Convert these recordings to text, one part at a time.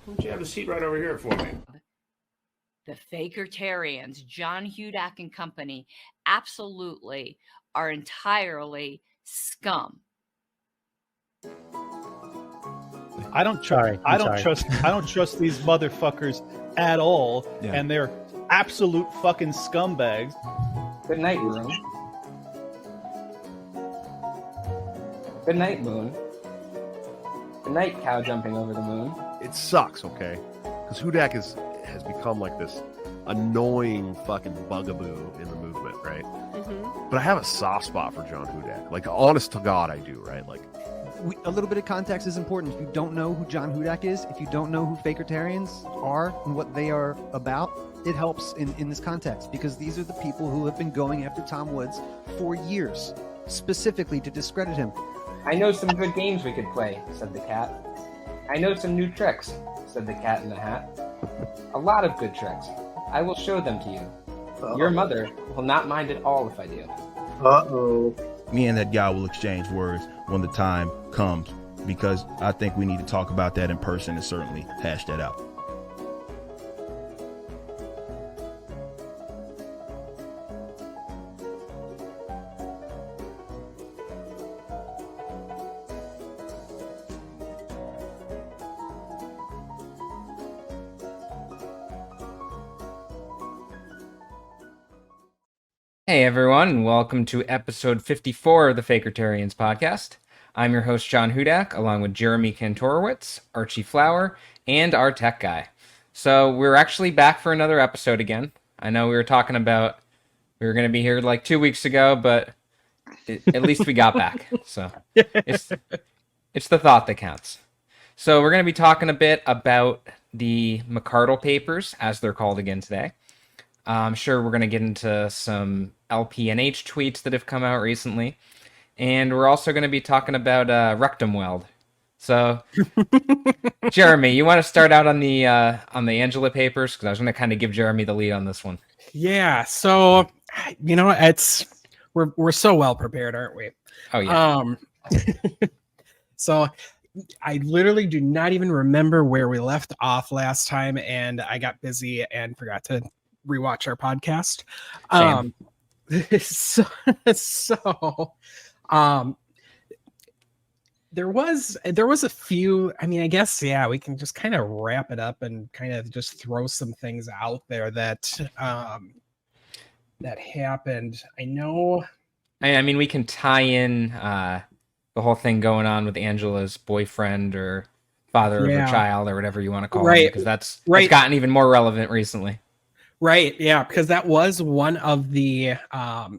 Why don't you have a seat right over here for me? The Fakertarians, John Hudak and company, absolutely are entirely scum. I don't trust these motherfuckers at all, and they're absolute fucking scumbags. Good night, Moon. Good night, Moon. Good night, cow jumping over the moon. It sucks, okay? Because Hudak has become like this annoying fucking bugaboo in the movement, right? Mm-hmm. But I have a soft spot for John Hudak. Like, honest to God, I do, right? Like, a little bit of context is important. If you don't know who John Hudak is, if you don't know who Fakertarians are and what they are about, it helps in this context, because these are the people who have been going after Tom Woods for years, specifically to discredit him. I know some good games we could play, said the cat. I know some new tricks, said the cat in the hat. A lot of good tricks. I will show them to you. Uh-oh. Your mother will not mind at all if I do. Uh-oh. Me and that guy will exchange words when the time comes, because I think we need to talk about that in person and certainly hash that out. Hey everyone, and welcome to episode 54 of the Fakertarians podcast. I'm your host, John Hudak, along with Jeremy Kantorowicz, Archie Flower, and our tech guy. So we're actually back for another episode again. I know we were talking about we were going to be here like 2 weeks ago, but at least we got back. So it's the thought that counts. So we're going to be talking a bit about the McArdle papers, as they're called again today. I'm sure we're going to get into some LPNH tweets that have come out recently. And we're also going to be talking about rectum weld. So, Jeremy, you want to start out on the Angela papers? Because I was going to kind of give Jeremy the lead on this one. Yeah, so, you know, we're so well prepared, aren't we? Oh, yeah. So, I literally do not even remember where we left off last time, and I got busy and forgot to rewatch our podcast. There was a few, I mean, I guess, yeah, we can just kind of wrap it up and kind of just throw some things out there that happened. I mean, we can tie in the whole thing going on with Angela's boyfriend or father of her child or whatever you want to call it, because that's gotten even more relevant recently. Right, yeah, because that was one of the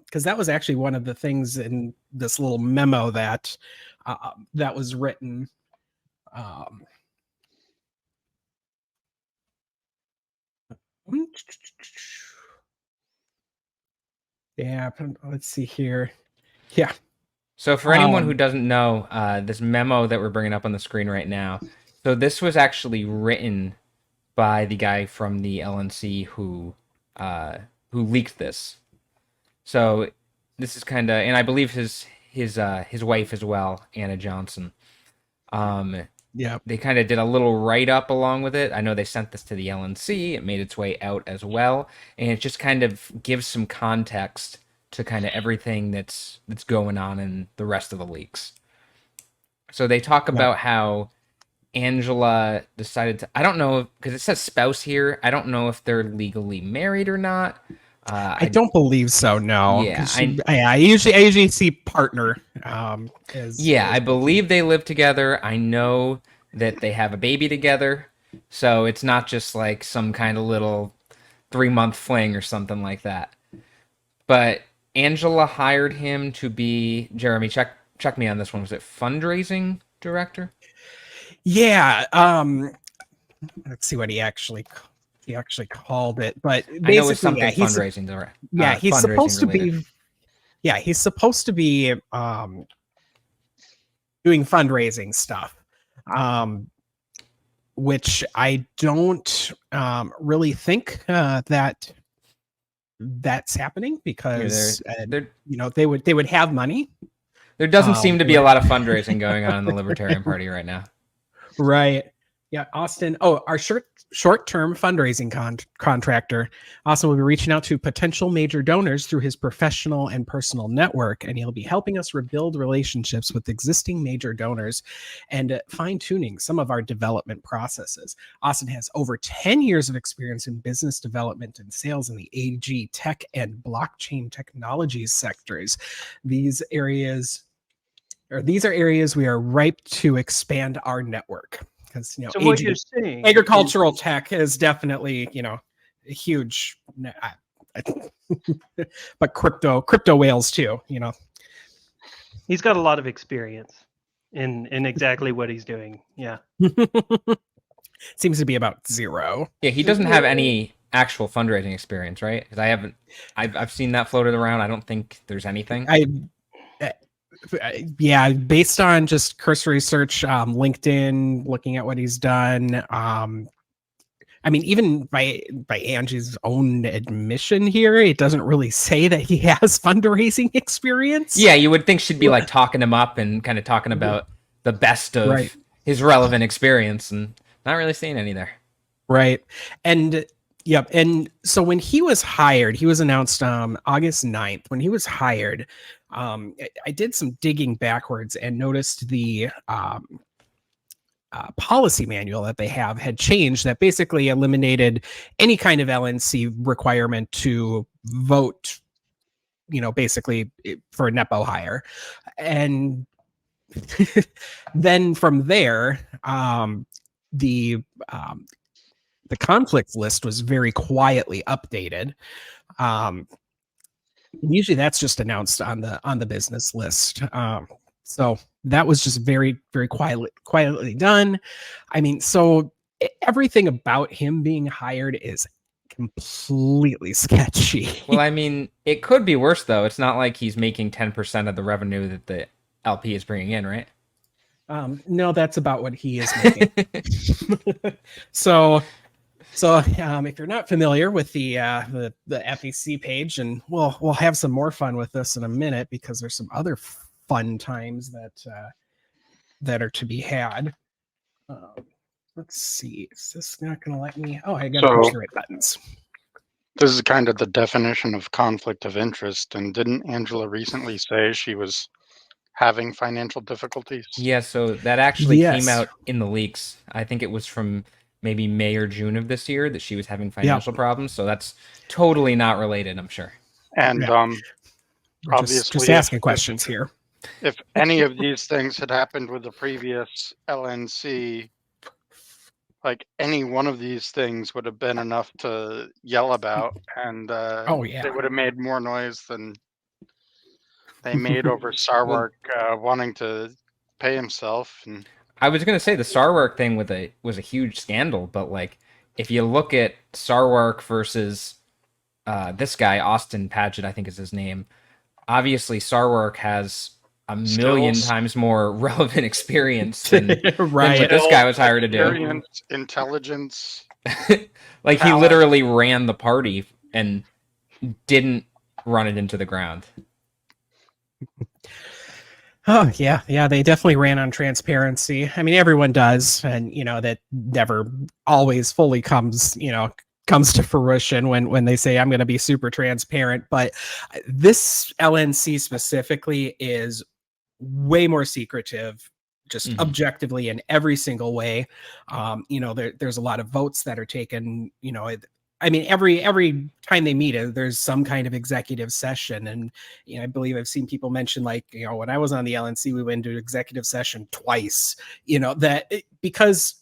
because that was actually one of the things in this little memo that was written. Yeah, let's see here. Yeah. So for anyone who doesn't know, this memo that we're bringing up on the screen right now, so this was actually written by the guy from the LNC who leaked this. So this is kind of, and I believe his wife as well, Anna Johnson. Yeah, they kind of did a little write-up along with it. I know they sent this to the LNC. It made its way out as well, and it just kind of gives some context to kind of everything that's going on in the rest of the leaks. So they talk about how Angela decided to, I don't know, because it says spouse here. I don't know if they're legally married or not. I don't believe so. No. Yeah. I usually see partner. I believe they live together. I know that they have a baby together. So it's not just like some kind of little 3-month fling or something like that. But Angela hired him to be, Jeremy, check me on this one. Was it fundraising director? Yeah, let's see what he actually called it, but basically, I know it's something fundraising. He's supposed to be. Yeah, he's supposed to be doing fundraising stuff, which I don't really think that's happening, because they would have money. There doesn't seem to be a lot of fundraising going on in the Libertarian Party right now. Right. Yeah, Austin. Oh, our short-term fundraising contractor. Austin will be reaching out to potential major donors through his professional and personal network, and he'll be helping us rebuild relationships with existing major donors and fine-tuning some of our development processes. Austin has over 10 years of experience in business development and sales in the AG, tech, and blockchain technologies sectors. These are areas we are ripe to expand our network. Because So what you're saying, agricultural tech is definitely a huge, but crypto whales too. He's got a lot of experience in exactly what he's doing. Yeah, seems to be about zero. Yeah, he doesn't have any actual fundraising experience, right? Because I've seen that floated around. I don't think there's anything. Yeah, based on just cursory search, LinkedIn, looking at what he's done. I mean, even by Angie's own admission here, it doesn't really say that he has fundraising experience. Yeah, you would think she'd be like talking him up and kind of talking about the best of his relevant experience, and not really seeing any there. Right. And yep. And so when he was hired, he was announced August 9th. When he was hired, I did some digging backwards and noticed the policy manual that they had changed, that basically eliminated any kind of LNC requirement to vote, basically for a Nepo hire. And then from there, the conflict list was very quietly updated. Usually that's just announced on the business list. So that was just very, very quietly done. I mean, so everything about him being hired is completely sketchy. Well, I mean, it could be worse though. It's not like he's making 10% of the revenue that the LP is bringing in, right? No, that's about what he is making. So if you're not familiar with the FEC page, and we'll have some more fun with this in a minute because there's some other fun times that are to be had. Let's see. Is this not going to let me? Oh, I got to push the right buttons. This is kind of the definition of conflict of interest. And didn't Angela recently say she was having financial difficulties? Yeah, so that actually came out in the leaks. I think it was from maybe May or June of this year that she was having financial problems. So that's totally not related, I'm sure. And obviously, just asking questions here. If any of these things had happened with the previous LNC, like any one of these things would have been enough to yell about, and they would have made more noise than they made over Sarwark wanting to pay himself. And I was gonna say the Sarwark thing was a huge scandal, but like if you look at Sarwark versus this guy Austin Padgett, I think is his name. Obviously, Sarwark has a million times more relevant experience than, than what this guy was hired to do. Intelligence. Like he literally ran the party and didn't run it into the ground. Oh yeah, they definitely ran on transparency. I mean, everyone does, and that never always fully comes to fruition when they say I'm going to be super transparent. But this LNC specifically is way more secretive, just objectively in every single way. There's a lot of votes that are taken. I mean, every time they meet, there's some kind of executive session, and I believe I've seen people mention, like, when I was on the LNC, we went to executive session twice. Because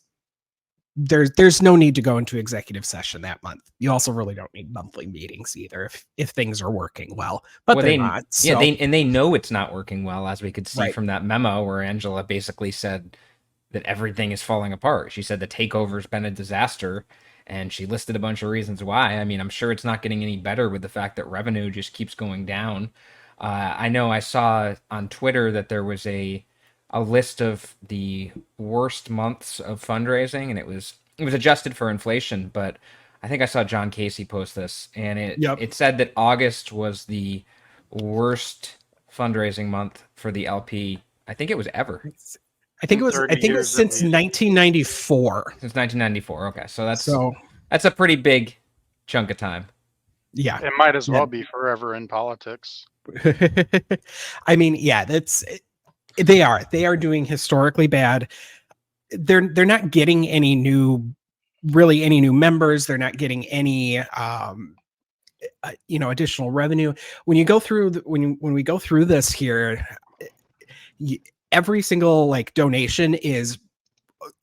there's no need to go into executive session that month. You also really don't need monthly meetings either if things are working well. But they're not. So. Yeah, they know it's not working well, as we could see from that memo where Angela basically said that everything is falling apart. She said the takeover's been a disaster, and she listed a bunch of reasons why. I mean, I'm sure it's not getting any better with the fact that revenue just keeps going down. I know I saw on Twitter that there was a list of the worst months of fundraising, and it was adjusted for inflation, but I think I saw John Casey post this, and it said that August was the worst fundraising month for the LP. I think it was ever. I think it was 30 years at since least. 1994. Since 1994. Okay, so that's a pretty big chunk of time. Yeah, It might as well be forever in politics. I mean, yeah, they are doing historically bad. They're not getting any new members. They're not getting any additional revenue. When you go through when we go through this here, every single like donation is,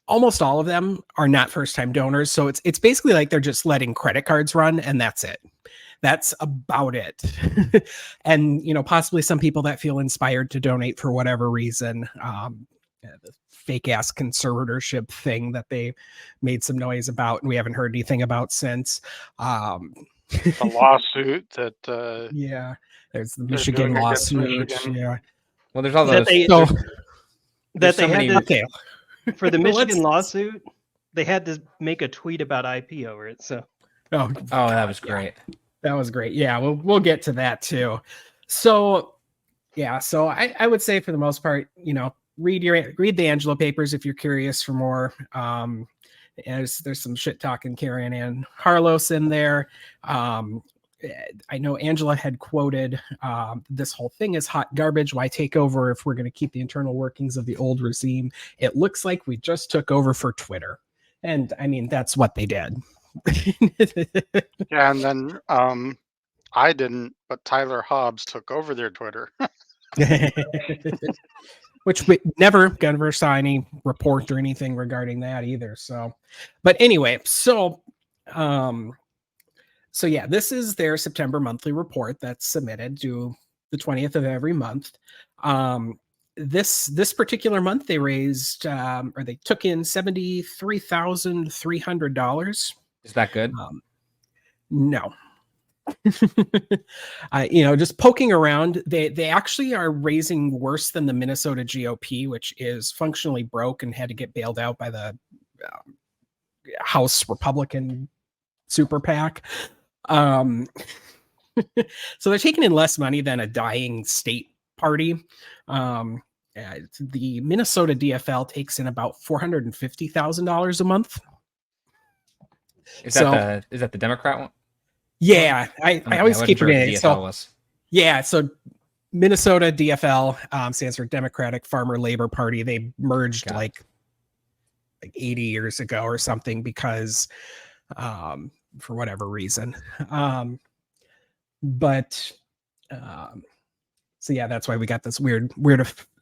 almost all of them are not first time donors. So it's basically like they're just letting credit cards run, and that's it. That's about it. And, possibly some people that feel inspired to donate for whatever reason. The fake ass conservatorship thing that they made some noise about and we haven't heard anything about since. The lawsuit that yeah, there's the Michigan lawsuit. Michigan. Yeah. Well, there's all those. For the Michigan lawsuit, they had to make a tweet about IP over it. So. Oh, that was great. Yeah. That was great. Yeah, we'll get to that too. So, yeah, so I would say for the most part, read the Angelo papers if you're curious for more. There's some shit talking Karen and Harlos in there. I know Angela had quoted, this whole thing is hot garbage. Why take over if we're going to keep the internal workings of the old regime? It looks like we just took over for Twitter. And I mean, that's what they did. Yeah, and then I didn't, but Tyler Hobbs took over their Twitter. Which we never saw any report or anything regarding that either. So, but anyway, so yeah, this is their September monthly report that's submitted due the 20th of every month. This particular month they raised or they took in $73,300. Is that good? No. Just poking around, they actually are raising worse than the Minnesota GOP, which is functionally broke and had to get bailed out by the House Republican super PAC. So they're taking in less money than a dying state party. The Minnesota DFL takes in about $450,000 a month. Is that the Democrat one? Yeah, I always keep forgetting. So, yeah, so Minnesota DFL stands for Democratic Farmer Labor Party. They merged like 80 years ago or something because for whatever reason. So yeah, that's why we got this weird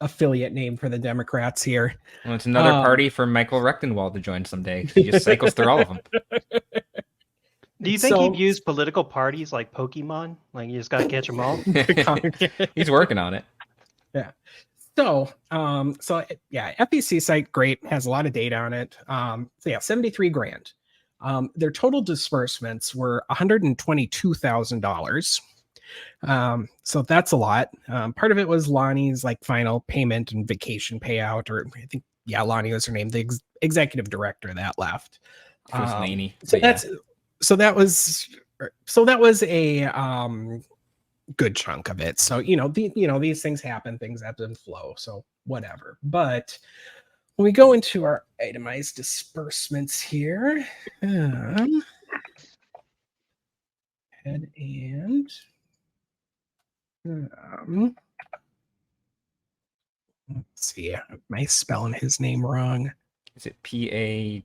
affiliate name for the Democrats here. Well, it's another party for Michael Rechtenwald to join someday. He just cycles through all of them. Do you think he'd use political parties like Pokemon? Like you just gotta catch them all? He's working on it. Yeah. So yeah, FEC site, great, has a lot of data on it. So yeah, 73 grand. Their total disbursements were $122,000. So that's a lot. Part of it was Lonnie's like final payment and vacation payout, or I think, yeah, Lonnie was her name, the executive director that left. Laney. So that was a good chunk of it. So, these things happen, things ebb and flow. So whatever. But when we go into our itemized disbursements here, head and let's see. Am I spelling his name wrong? Is it PADG?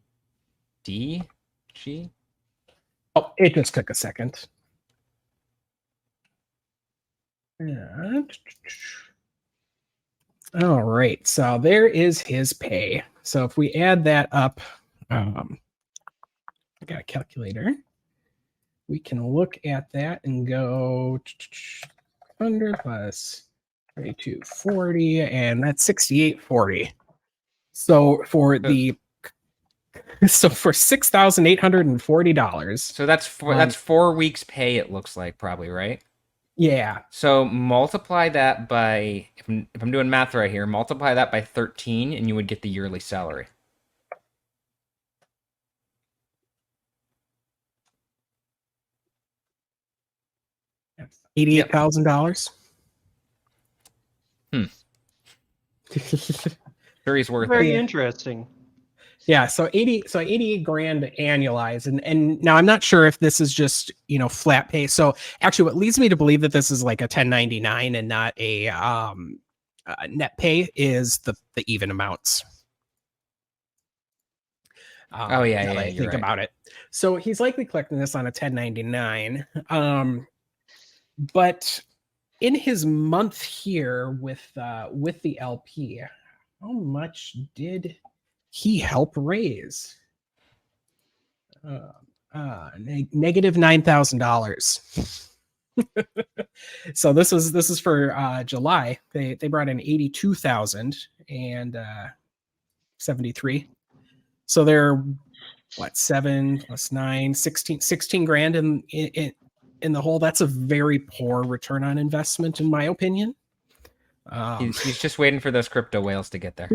Oh, it just took a second. And all right, so there is his pay. So if we add that up, I got a calculator. We can look at that and go 100 plus 3240, and that's 6840. So for $6,840. So that's 4 weeks' pay. It looks like probably, right? Yeah. So multiply that by, if I'm doing math right here, multiply that by 13, and you would get the yearly salary. $88,000. Sure, he's worth Very it. interesting. Yeah, so 88 grand annualized, and now I'm not sure if this is just flat pay. So actually, what leads me to believe that this is like a 1099 and not a net pay is the even amounts. Oh yeah, I think right. about it. So he's likely collecting this on a 1099. But in his month here with the LP, how much did he help raise? Negative $9,000. So this is for July. They brought in 82,000 and 73. So they're what, 7 plus 9, 16 grand in the whole. That's a very poor return on investment, in my opinion. He's just waiting for those crypto whales to get there.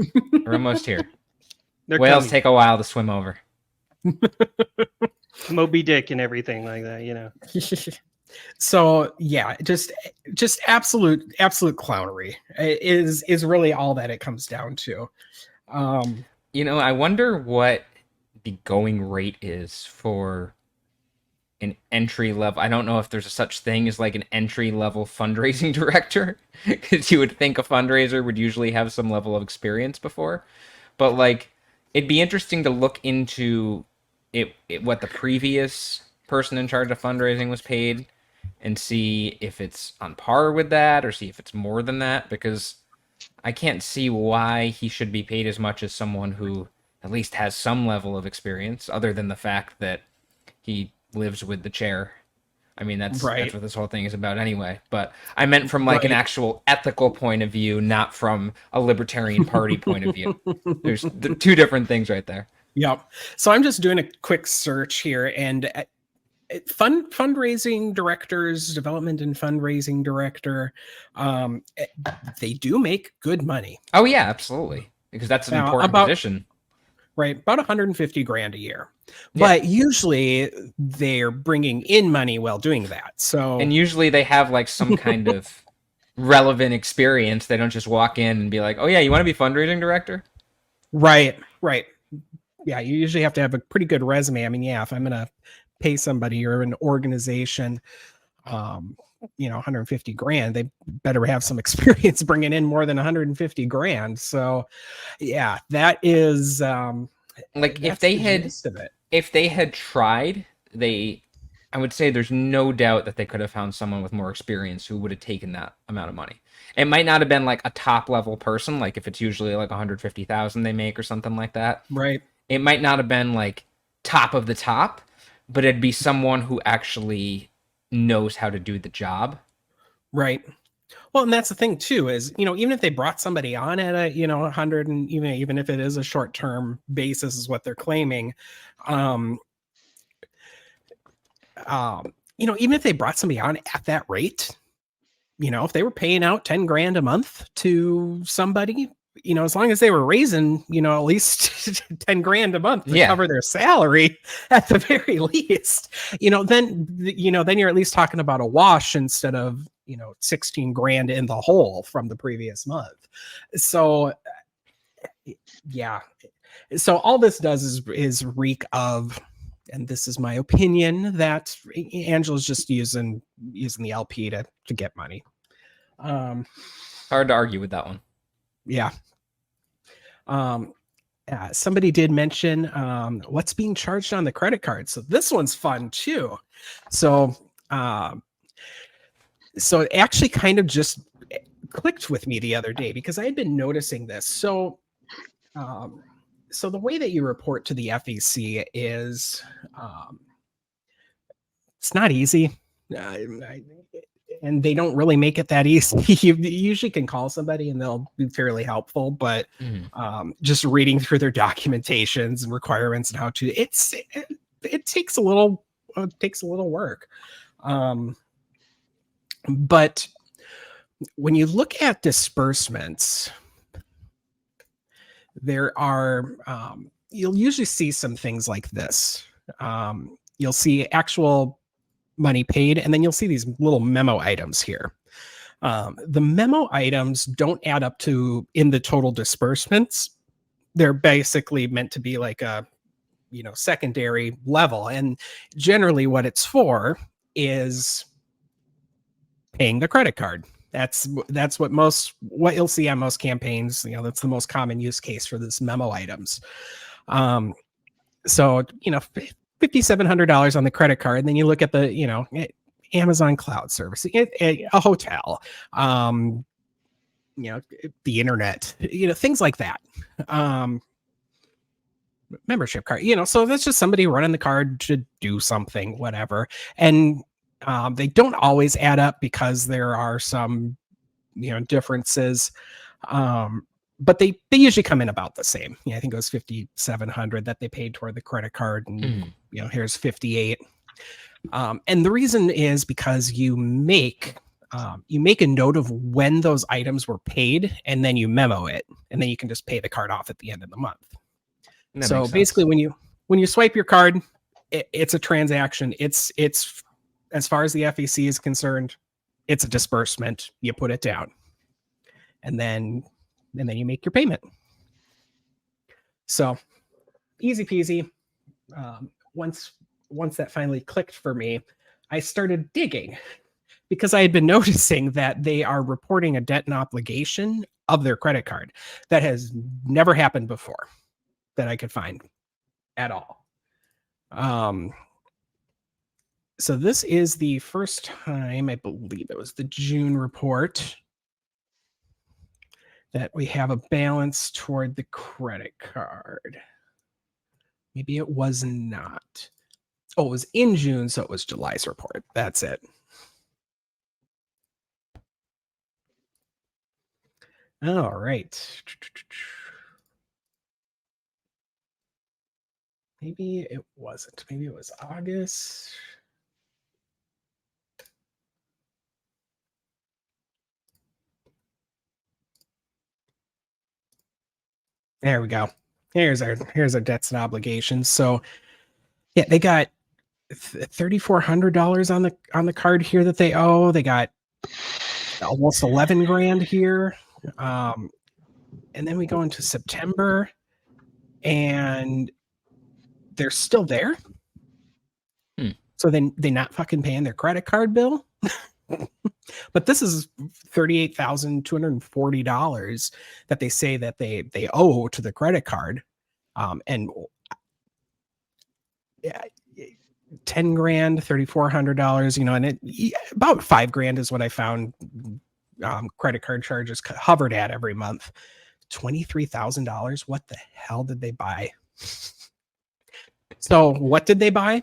We're almost here. Whales take a while to swim over. Moby Dick and everything like that, So yeah, just absolute clownery is really all that it comes down to. I wonder what the going rate is for an entry level. I don't know if there's a such thing as like an entry level fundraising director, because you would think a fundraiser would usually have some level of experience before, but like it'd be interesting to look into it what the previous person in charge of fundraising was paid and see if it's on par with that or see if it's more than that, because I can't see why he should be paid as much as someone who at least has some level of experience, other than the fact that he lives with the chair. I mean, that's what this whole thing is about anyway. But I meant from like an actual ethical point of view, not from a Libertarian Party point of view. There's two different things right there. Yep. So I'm just doing a quick search here, and fundraising directors, development and fundraising director, they do make good money. Oh yeah, absolutely, because that's an important position. Right, about 150 grand a year. But usually they're bringing in money while doing that. And usually they have like some kind of relevant experience. They don't just walk in and be like, "Oh yeah, you want to be fundraising director?" Right. Yeah, you usually have to have a pretty good resume. I mean, if I'm going to pay somebody or an organization 150 grand, they better have some experience bringing in more than 150 grand. So yeah, that is like if they had tried, I would say there's no doubt that they could have found someone with more experience who would have taken that amount of money. It might not have been like a top level person, like if it's usually like 150,000 they make or something like that. Right. It might not have been like top of the top, but it'd be someone who actually knows how to do the job. Right. Well, and that's the thing too, is, even if they brought somebody on at a, 100, and even if it is a short-term basis is what they're claiming, even if they brought somebody on at that rate, if they were paying out 10 grand a month to somebody, as long as they were raising, at least 10 grand a month to cover their salary at the very least, then you're at least talking about a wash instead of, 16 grand in the hole from the previous month. So yeah. So all this does is reek of, and this is my opinion, that Angela's just using the LP to get money. Hard to argue with that one. Yeah. Somebody did mention what's being charged on the credit card. So this one's fun too. So it actually kind of just clicked with me the other day because I had been noticing this. So the way that you report to the FEC is it's not easy. And they don't really make it that easy. You usually can call somebody and they'll be fairly helpful, but just reading through their documentations and requirements and how to, it takes a little work. But when you look at disbursements, there are, you'll usually see some things like this. You'll see actual money paid, and then you'll see these little memo items here. The memo items don't add up to in the total disbursements, they're basically meant to be like a, secondary level. And generally what it's for is paying the credit card. That's what you'll see on most campaigns. That's the most common use case for this memo items. So, $5,700 on the credit card. And then you look at the, Amazon cloud service, a hotel, the internet, things like that. Membership card, so that's just somebody running the card to do something, whatever. And they don't always add up because there are some, differences. But they usually come in about the same. I think it was $5,700 that they paid toward the credit card, and here's $58. And the reason is because you make a note of when those items were paid, and then you memo it, and then you can just pay the card off at the end of the month. So basically, when you swipe your card, it's a transaction. It's as far as the FEC is concerned, it's a disbursement. You put it down, and then you make your payment. So easy peasy. Once that finally clicked for me, I started digging because I had been noticing that they are reporting a debt and obligation of their credit card. That has never happened before that I could find at all. So this is the first time, I believe it was the June report, that we have a balance toward the credit card. Maybe it was not. Oh, it was in June, so it was July's report. That's it. All right. Maybe it wasn't. Maybe it was August. There we go. Here's our debts and obligations. So yeah, they got $3,400 on the card here that they owe. They got almost 11 grand here. And then we go into September, and they're still there. So then they not fucking paying their credit card bill. But this is $38,240 that they say that they owe to the credit card. And 10 grand, $3,400, and about 5 grand is what I found credit card charges hovered at every month. $23,000. What the hell did they buy? So what did they buy?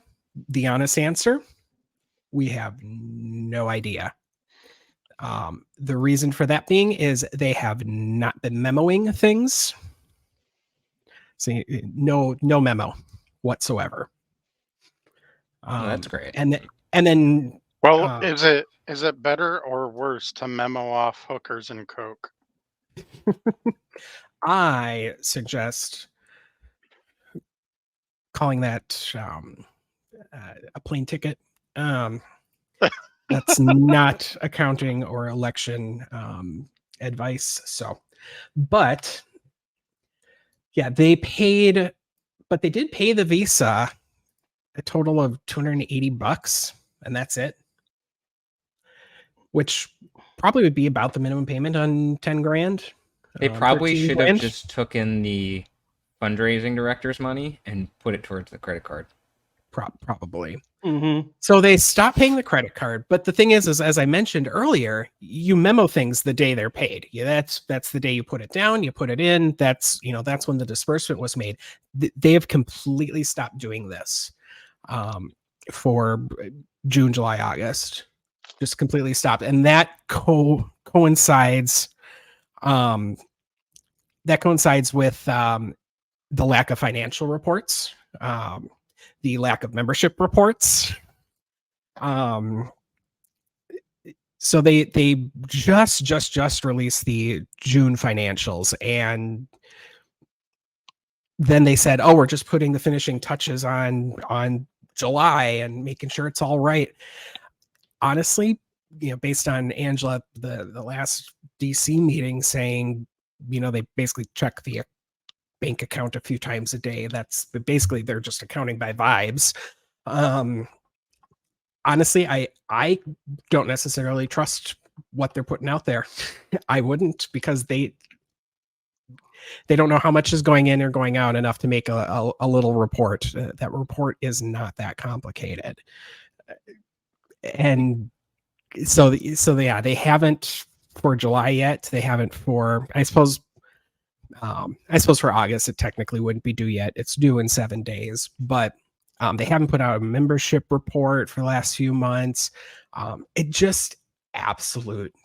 The honest answer, we have no idea. The reason for that being is they have not been memoing things. So no memo whatsoever. That's great. And then well, is it better or worse to memo off hookers and coke? I suggest calling that a plane ticket. That's not accounting or election advice. So, but yeah, they paid, but they did pay the Visa a total of $280, and that's it. Which probably would be about the minimum payment on 10 grand. They probably should have just took in the fundraising director's money and put it towards the credit card. Probably. Mm-hmm. So they stopped paying the credit card. But the thing is, as I mentioned earlier, you memo things the day they're paid. Yeah, that's the day you put it down, you put it in. That's when the disbursement was made. They have completely stopped doing this for June, July, August. Just completely stopped, and that coincides. That coincides with the lack of financial reports. The lack of membership reports. So they just released the June financials, and then they said, "Oh, we're just putting the finishing touches on July and making sure it's all right." Honestly, based on Angela, the last DC meeting saying, they basically check the bank account a few times a day. That's basically, they're just accounting by vibes. Honestly, I don't necessarily trust what they're putting out there. I wouldn't, because they don't know how much is going in or going out enough to make a little report. That report is not that complicated. And so yeah, they haven't for July yet. They haven't for, I suppose for August, it technically wouldn't be due yet. It's due in 7 days, but they haven't put out a membership report for the last few months. It just absolute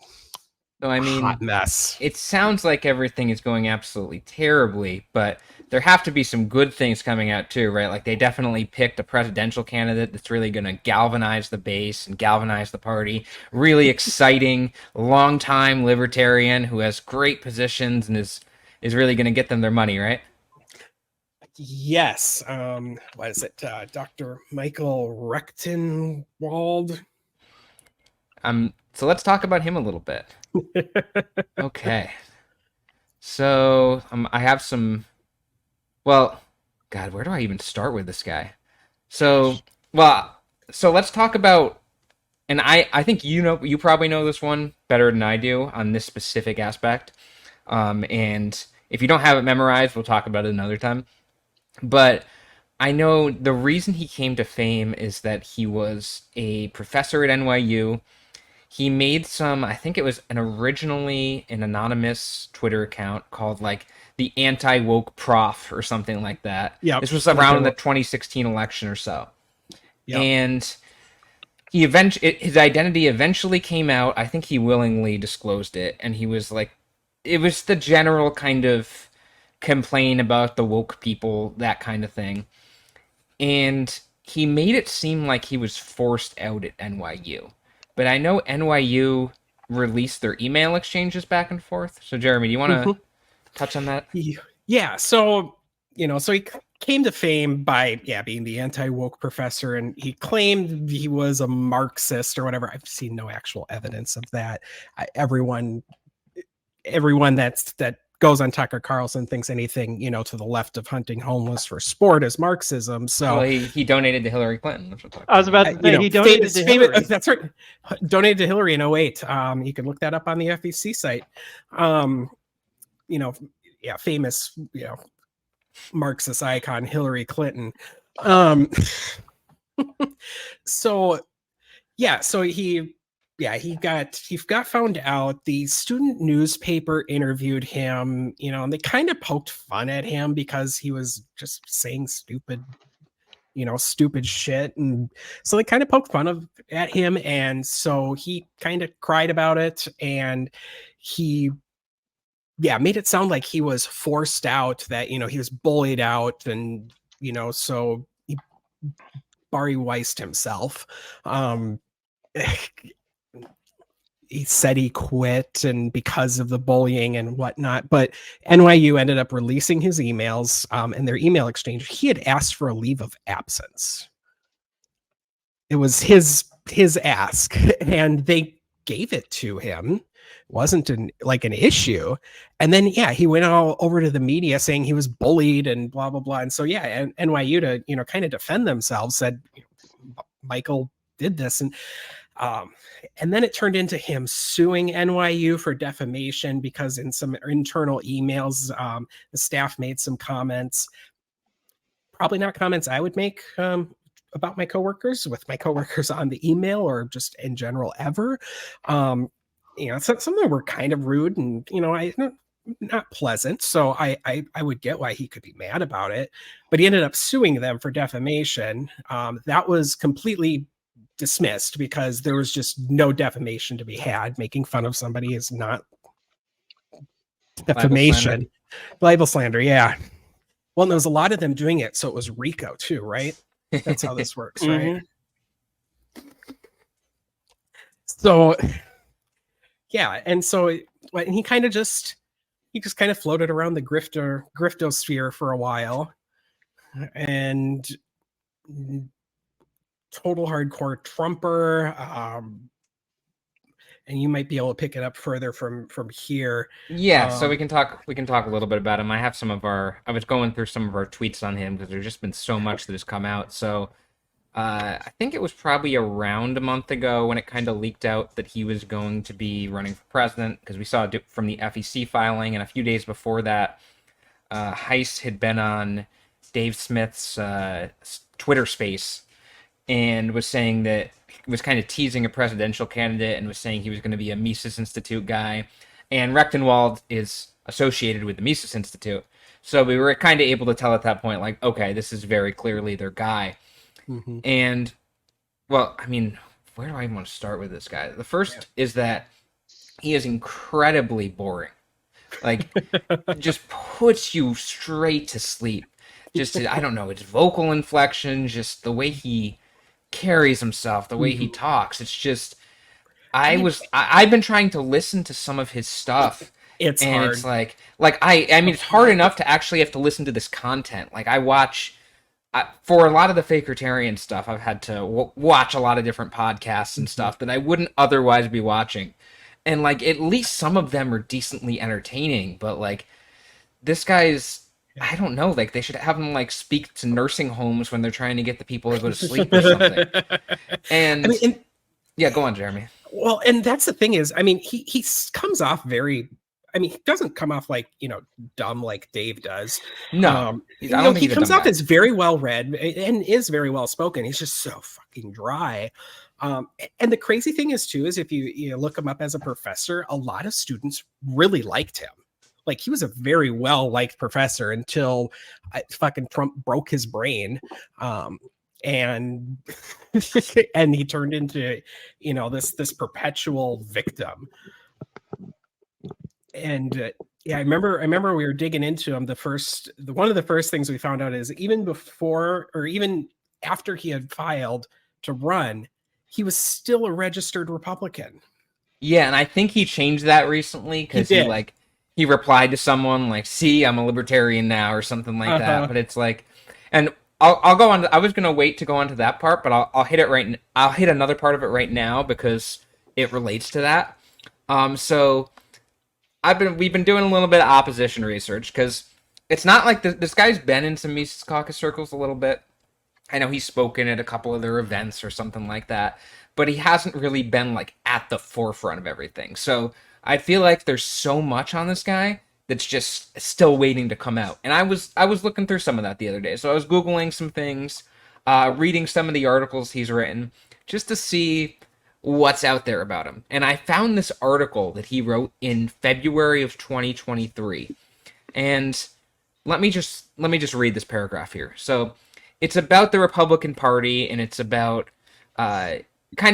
So I mean, hot mess. It sounds like everything is going absolutely terribly, but there have to be some good things coming out too, right? Like they definitely picked a presidential candidate that's really going to galvanize the base and galvanize the party. Really exciting, long-time libertarian who has great positions and is really going to get them their money, right? Yes. What is it? Dr. Michael Rechtenwald. So let's talk about him a little bit. Okay. So I have some. Well, God, where do I even start with this guy? So let's talk about. And I think you probably know this one better than I do on this specific aspect. And if you don't have it memorized, we'll talk about it another time. But I know the reason he came to fame is that he was a professor at NYU. He made I think it was originally an anonymous Twitter account called like the Anti-Woke Prof or something like that. Yeah. This was around the 2016 election or so. Yep. And his identity eventually came out. I think he willingly disclosed it. And he was like, it was the general kind of complain about the woke people, that kind of thing. And he made it seem like he was forced out at NYU. But I know NYU released their email exchanges back and forth. So, Jeremy, do you want to touch on that? Yeah. So, so he came to fame by, being the anti-woke professor, and he claimed he was a Marxist or whatever. I've seen no actual evidence of that. Everyone that goes on Tucker Carlson thinks anything, to the left of hunting homeless for sport is Marxism. So he donated to Hillary Clinton. I was about to say he donated to Hillary. That's right. Donated to Hillary in 2008. You can look that up on the FEC site. Famous, Marxist icon Hillary Clinton. So he got found out. The student newspaper interviewed him, and they kind of poked fun at him because he was just saying stupid shit. And so they kind of poked fun at him. And so he kind of cried about it. And he made it sound like he was forced out, that, he was bullied out. And, so he Barry Weissed himself. He said he quit and because of the bullying and whatnot, but NYU ended up releasing his emails and their email exchange. He had asked for a leave of absence. It was his ask, and they gave it to him. It wasn't an issue. And then, he went all over to the media saying he was bullied and blah, blah, blah. And so, and NYU to, kind of defend themselves said, Michael did this. And then it turned into him suing NYU for defamation because in some internal emails, the staff made some comments, probably not comments I would make about my coworkers on the email or just in general ever. Some of them were kind of rude and, not pleasant. So I would get why he could be mad about it, but he ended up suing them for defamation. That was completely dismissed because there was just no defamation to be had. Making fun of somebody is not defamation. Libel slander, yeah. Well, and there was a lot of them doing it, so it was RICO too, right? That's how this works, right? So, and so and he just kind of floated around the griftosphere for a while, and total hardcore Trumper, and you might be able to pick it up further from here. Yeah, so we can talk a little bit about him. I have I was going through some of our tweets on him because there's just been so much that has come out. So I think it was probably around a month ago when it kind of leaked out that he was going to be running for president, because we saw it from the FEC filing, and a few days before that, Heiss had been on Dave Smith's Twitter space and was saying that was kind of teasing a presidential candidate and was saying he was going to be a Mises Institute guy. And Rechtenwald is associated with the Mises Institute. So we were kind of able to tell at that point, like, okay, this is very clearly their guy. Mm-hmm. And, well, I mean, where do I even want to start with this guy? The first is that he is incredibly boring. Like, just puts you straight to sleep. Just, I don't know, it's vocal inflection, just the way he carries himself, the way he talks. It's just, I've been trying to listen to some of his stuff. It's hard. It's like I mean, it's hard enough to actually have to listen to this content. Like, I watch, for a lot of the Fakertarian stuff, I've had to watch a lot of different podcasts and stuff that I wouldn't otherwise be watching. And, like, at least some of them are decently entertaining, but, like, this guy's, I don't know, like, they should have him, like, speak to nursing homes when they're trying to get the people to go to sleep or something. And, yeah, go on, Jeremy. Well, and that's the thing is, I mean, he comes off very, I mean, he doesn't come off like, dumb like Dave does. No. He comes off as very well read and is very well spoken. He's just so fucking dry. And the crazy thing is, too, is if you look him up as a professor, a lot of students really liked him. Like, he was a very well-liked professor until fucking Trump broke his brain. And and he turned into, this perpetual victim. And I remember we were digging into him. One of the first things we found out is even before or even after he had filed to run, he was still a registered Republican. Yeah, and I think he changed that recently because he replied to someone like, "See, I'm a libertarian now," or something like that. But it's like, and I'll go on. I was gonna wait to go on to that part, but I'll hit it I'll hit another part of it right now because it relates to that. So we've been doing a little bit of opposition research because it's not like this guy's been in some Mises Caucus circles a little bit. I know he's spoken at a couple of their events or something like that, but he hasn't really been like at the forefront of everything. So I feel like there's so much on this guy that's just still waiting to come out. And I was looking through some of that the other day. So I was Googling some things, reading some of the articles he's written just to see what's out there about him. And I found this article that he wrote in February of 2023. And let me just read this paragraph here. So it's about the Republican Party, and it's about kind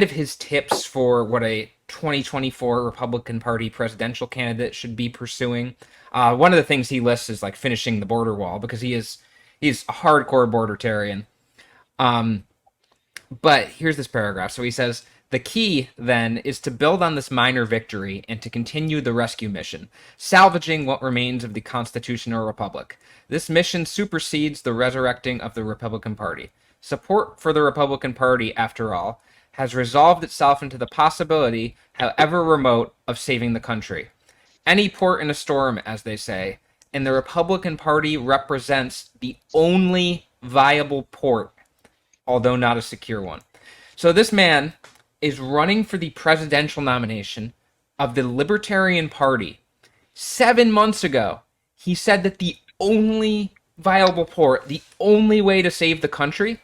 of his tips for what a 2024 Republican Party presidential candidate should be pursuing. One of the things he lists is like finishing the border wall, because he's a hardcore bordertarian. But here's this paragraph. So he says, "The key, then, is to build on this minor victory and to continue the rescue mission, salvaging what remains of the constitutional republic. This mission supersedes the resurrecting of the Republican Party. Support for the Republican Party, after all, has resolved itself into the possibility, however remote, of saving the country. Any port in a storm, as they say, and the Republican Party represents the only viable port, although not a secure one." So this man is running for the presidential nomination of the Libertarian Party. 7 months ago, he said that the only viable port, the only way to save the country,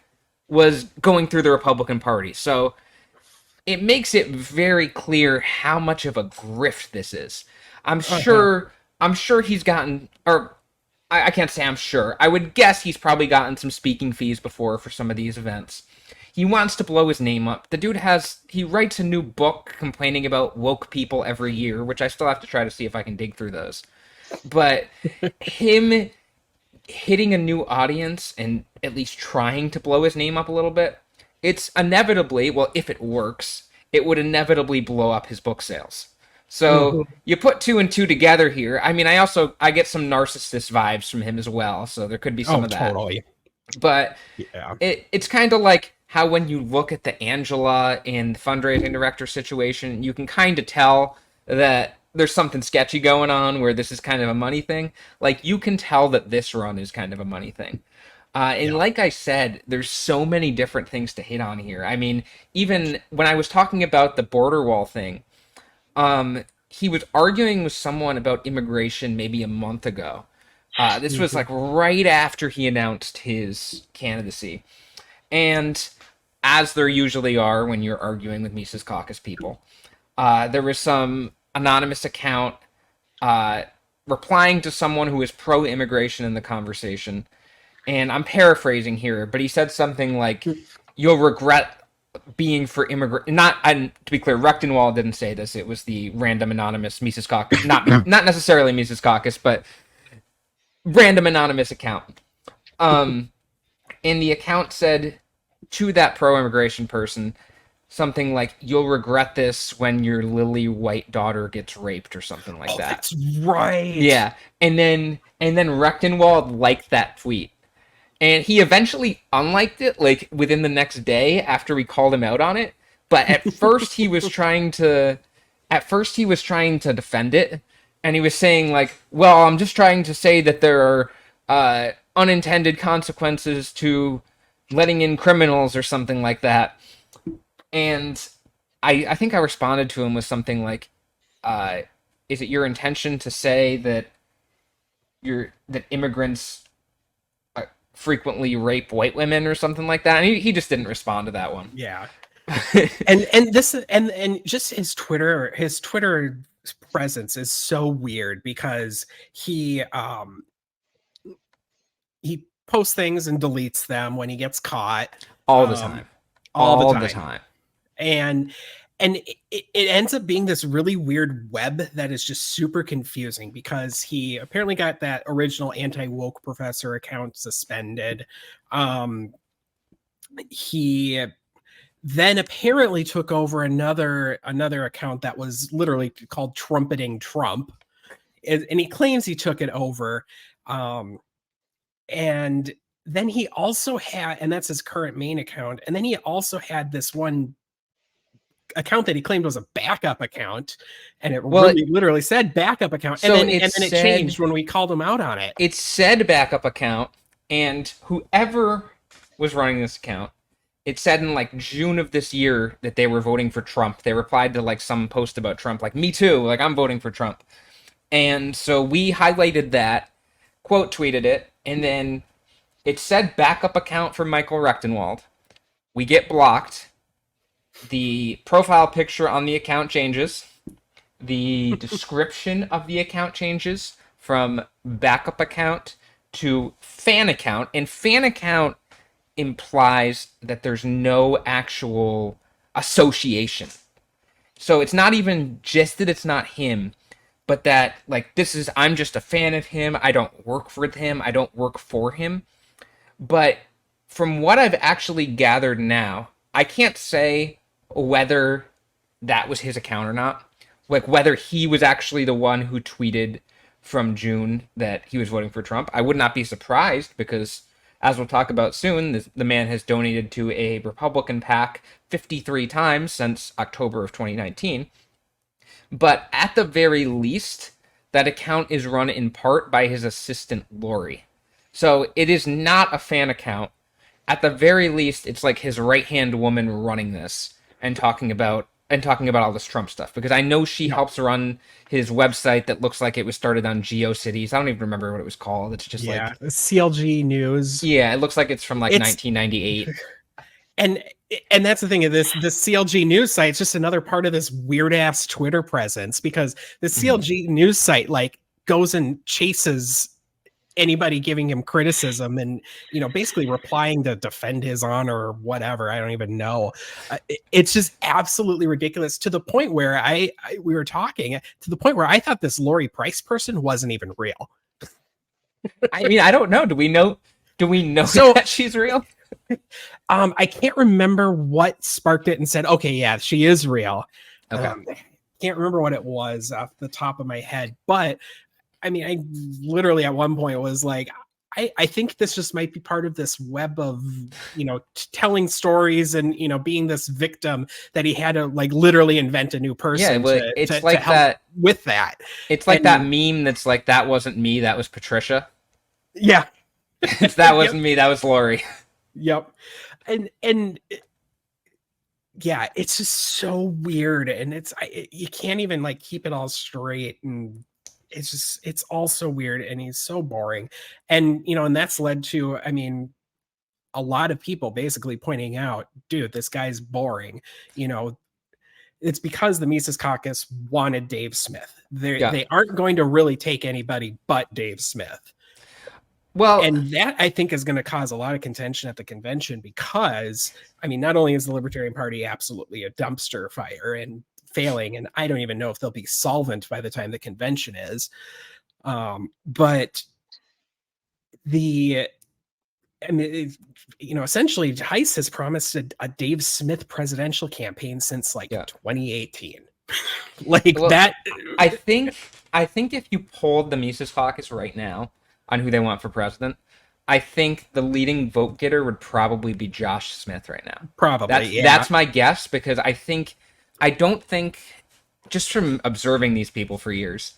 was going through the Republican Party. So it makes it very clear how much of a grift this is. I'm sure he's gotten, or I can't say I'm sure. I would guess he's probably gotten some speaking fees before for some of these events. He wants to blow his name up. The dude he writes a new book complaining about woke people every year, which I still have to try to see if I can dig through those. But him hitting a new audience and at least trying to blow his name up a little bit, it's inevitably, well, if it works, it would inevitably blow up his book sales. So you put 2 and 2 together here. I mean, I get some narcissist vibes from him as well, so there could be some of that. Totally. But it's kind of like, how when you look at the Angela and the fundraising director situation, you can kind of tell that there's something sketchy going on where this is kind of a money thing. Like, you can tell that this run is kind of a money thing. Like I said, there's so many different things to hit on here. I mean, even when I was talking about the border wall thing, he was arguing with someone about immigration maybe a month ago. This was like right after he announced his candidacy. And as there usually are when you're arguing with Mises Caucus people, there was some anonymous account replying to someone who is pro-immigration in the conversation. And I'm paraphrasing here, but he said something like, "You'll regret being for immigrant." Not, and to be clear, Rechtenwald didn't say this. It was the random anonymous Mises Caucus, not necessarily Mises Caucus, but random anonymous account. And the account said to that pro-immigration person something like, "You'll regret this when your lily white daughter gets raped," or something like that. That's right. Yeah, and then Rechtenwald liked that tweet. And he eventually unliked it, like, within the next day after we called him out on it. But at first he was trying to defend it. And he was saying, like, well, I'm just trying to say that there are unintended consequences to letting in criminals or something like that. And I think I responded to him with something like, is it your intention to say that immigrants frequently rape white women or something like that? And he just didn't respond to that one. Yeah. and just his Twitter presence is so weird because he posts things and deletes them when he gets caught all the time. And it ends up being this really weird web that is just super confusing because he apparently got that original anti-woke professor account suspended. He then apparently took over another account that was literally called Trumpeting Trump. And he claims he took it over. And then he also had, and that's his current main account. And then he also had this one account that he claimed was a backup account, and it literally said backup account, and then it changed when we called him out on it. It said backup account, and whoever was running this account, it said in like June of this year that they were voting for Trump. They replied to like some post about Trump, like, me too, like, I'm voting for Trump. And so we highlighted that, quote tweeted it, and then it said backup account for Michael Rechtenwald. We get blocked. The profile picture on the account changes. The description of the account changes from backup account to fan account. And fan account implies that there's no actual association. So it's not even just that it's not him, but that, like, I'm just a fan of him. I don't work for him. I don't work for him. But from what I've actually gathered now, I can't say whether that was his account or not, like whether he was actually the one who tweeted from June that he was voting for Trump. I would not be surprised because, as we'll talk about soon, the man has donated to a Republican PAC 53 times since October of 2019. But at the very least, that account is run in part by his assistant, Lori. So it is not a fan account. At the very least, it's like his right-hand woman running this and talking about all this Trump stuff, because I know she helps run his website that looks like it was started on GeoCities. I don't even remember what it was called. It's just like CLG News. Yeah, it looks like it's from like 1998. And that's the thing of this CLG News site. It's just another part of this weird ass Twitter presence, because the CLG News site like goes and chases anybody giving him criticism and, you know, basically replying to defend his honor or whatever. I don't even know. It's just absolutely ridiculous, to the point where we were talking to the point where I thought this Lori Price person wasn't even real. I mean, I don't know. Do we know that she's real? I can't remember what sparked it and said, okay, yeah, she is real. Okay. Can't remember what it was off the top of my head, but I mean, I literally at one point was like, I think this just might be part of this web of, telling stories and, being this victim that he had to like literally invent a new person it's to like help that with that. It's like that meme that's like, that wasn't me, that was Patricia. Yeah. That wasn't me, that was Lori. Yep. And yeah, it's just so weird, and you can't even like keep it all straight, and it's all so weird, and he's so boring. And and that's led to, I mean, a lot of people basically pointing out, dude, this guy's boring. It's because the Mises Caucus wanted Dave Smith. They aren't going to really take anybody but Dave Smith. Well, and that I think is going to cause a lot of contention at the convention, because I mean, not only is the Libertarian Party absolutely a dumpster fire and failing, and I don't even know if they'll be solvent by the time the convention is, but essentially Heiss has promised a Dave Smith presidential campaign since 2018. That. I think if you polled the Mises Caucus right now on who they want for president, I think the leading vote getter would probably be Josh Smith right now. Probably, that's my guess, because I don't think, just from observing these people for years,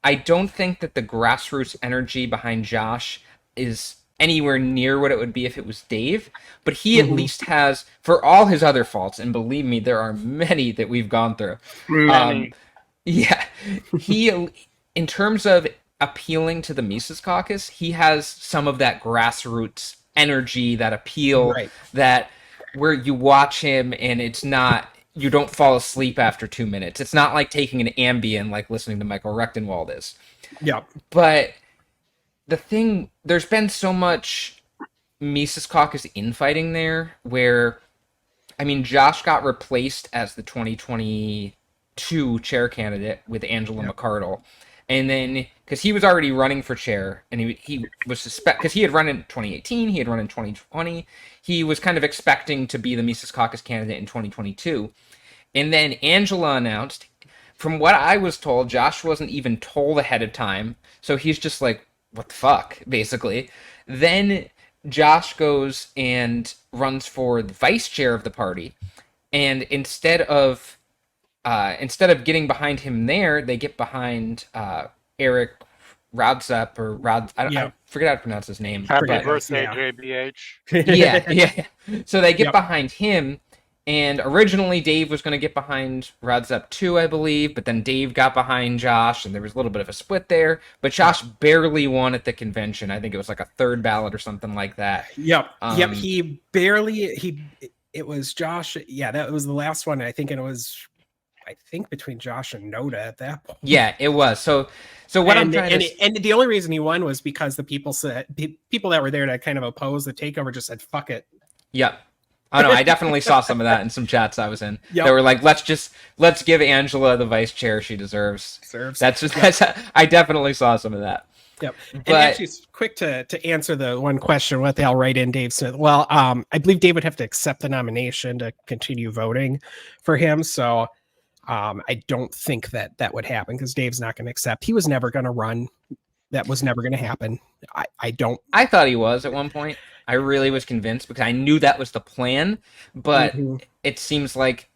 I don't think that the grassroots energy behind Josh is anywhere near what it would be if it was Dave, but he at least has, for all his other faults, and believe me, there are many that we've gone through. He, in terms of appealing to the Mises Caucus, he has some of that grassroots energy, that appeal, that where you watch him and it's not, you don't fall asleep after 2 minutes. It's not like taking an Ambien, like listening to Michael Rechtenwald is. Yeah. But the thing, there's been so much Mises Caucus infighting there, where, I mean, Josh got replaced as the 2022 chair candidate with Angela McArdle. And then, because he was already running for chair, and he was because he had run in 2018, he had run in 2020, he was kind of expecting to be the Mises Caucus candidate in 2022. And then Angela announced, from what I was told, Josh wasn't even told ahead of time, so he's just like, what the fuck, basically. Then Josh goes and runs for the vice chair of the party, and instead of getting behind him there, they get behind Eric Radzep, or I forget how to pronounce his name. Happy birthday, JBH. Yeah. So they get behind him, and originally Dave was going to get behind Radzep too, I believe, but then Dave got behind Josh, and there was a little bit of a split there. But Josh barely won at the convention. I think it was like a third ballot or something like that. Yep. He barely. It was Josh. Yeah, that was the last one, I think, and it was, I think, between Josh and Noda at that point. Yeah, it was. So what I'm trying to... And the only reason he won was because the people that were there to kind of oppose the takeover just said, fuck it. Yep. Oh, no, I definitely saw some of that in some chats I was in. Yep. They were like, let's give Angela the vice chair she deserves. I definitely saw some of that. Yep. But, and actually, it's quick to answer the one question, what the hell, write in Dave Smith. Well, I believe Dave would have to accept the nomination to continue voting for him. So I don't think that would happen, because Dave's not going to accept. He was never going to run. That was never going to happen. I thought he was at one point. I really was convinced, because I knew that was the plan, but it seems like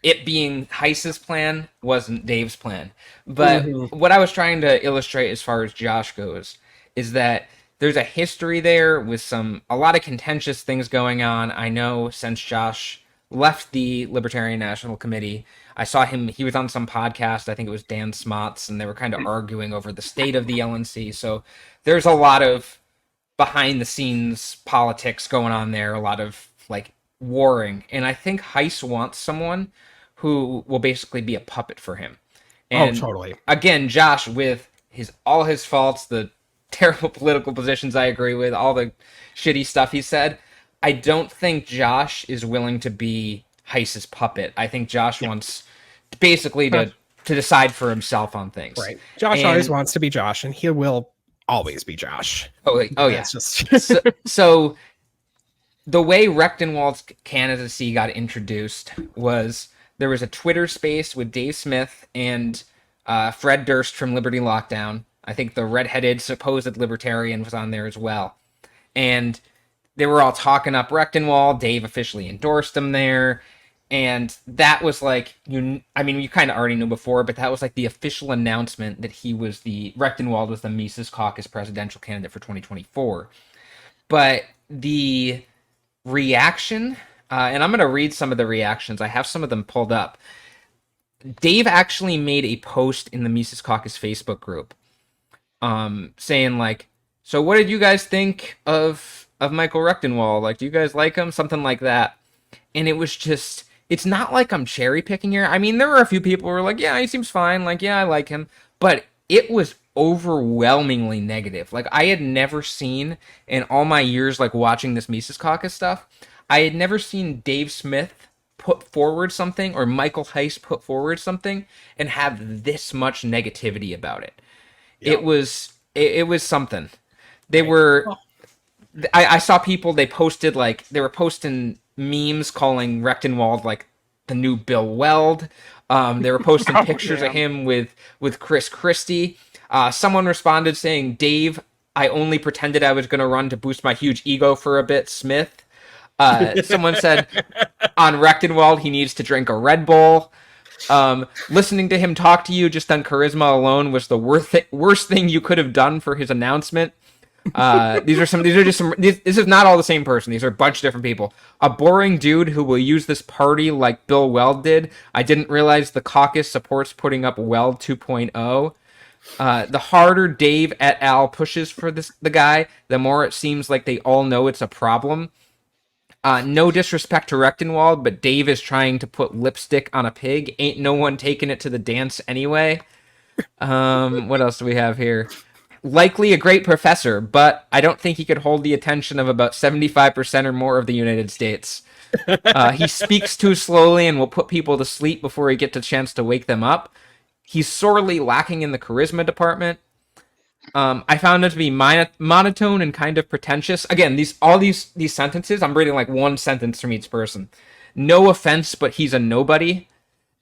it being Heiss's plan wasn't Dave's plan. But what I was trying to illustrate as far as Josh goes is that there's a history there with a lot of contentious things going on. I know since Josh left the Libertarian National Committee, I saw he was on some podcast, I think it was Dan Smott's, and they were kind of arguing over the state of the LNC. So there's a lot of behind the scenes politics going on there, a lot of like warring. And I think Heiss wants someone who will basically be a puppet for him. And totally. Again, Josh, with all his faults, the terrible political positions I agree with, all the shitty stuff he said, I don't think Josh is willing to be Heiss's puppet. I think Josh wants basically to decide for himself on things. Right. Josh always wants to be Josh, and he will always be Josh. Oh yeah. So the way Rechtenwald's candidacy got introduced was there was a Twitter space with Dave Smith and Fred Durst from Liberty Lockdown, I think the redheaded supposed libertarian was on there as well. And they were all talking up Rechtenwald. Dave officially endorsed him there. And that was like, you kind of already knew before, but that was like the official announcement that Rechtenwald was the Mises Caucus presidential candidate for 2024. But the reaction, and I'm going to read some of the reactions. I have some of them pulled up. Dave actually made a post in the Mises Caucus Facebook group saying like, so what did you guys think of Michael Rechtenwald? Like, do you guys like him? Something like that. And it was just, it's not like I'm cherry picking here. I mean, there were a few people who were like, yeah, he seems fine. Like, yeah, I like him. But it was overwhelmingly negative. Like, I had never seen in all my years, like watching this Mises Caucus stuff, I had never seen Dave Smith put forward something or Michael Heiss put forward something and have this much negativity about it. Yep. It was something. They were, I saw people, they were posting memes calling Rechtenwald like the new Bill Weld. They were posting pictures of him with Chris Christie. Someone responded saying, Dave, I only pretended I was going to run to boost my huge ego for a bit, Smith. Someone said on Rechtenwald, he needs to drink a Red Bull. Listening to him talk to you just on charisma alone was the worst thing you could have done for his announcement. This is not all the same person. These are a bunch of different people. A boring dude who will use this party like Bill Weld did. I didn't realize the caucus supports putting up Weld 2.0. The harder Dave et al. Pushes for the guy, the more it seems like they all know it's a problem. No disrespect to Rechtenwald, but Dave is trying to put lipstick on a pig. Ain't no one taking it to the dance anyway. What else do we have here? Likely a great professor, but I don't think he could hold the attention of about 75% or more of the United States. He speaks too slowly and will put people to sleep before he gets a chance to wake them up. He's sorely lacking in the charisma department. I found it to be monotone and kind of pretentious. Again, these sentences, I'm reading like one sentence from each person. No offense, but he's a nobody.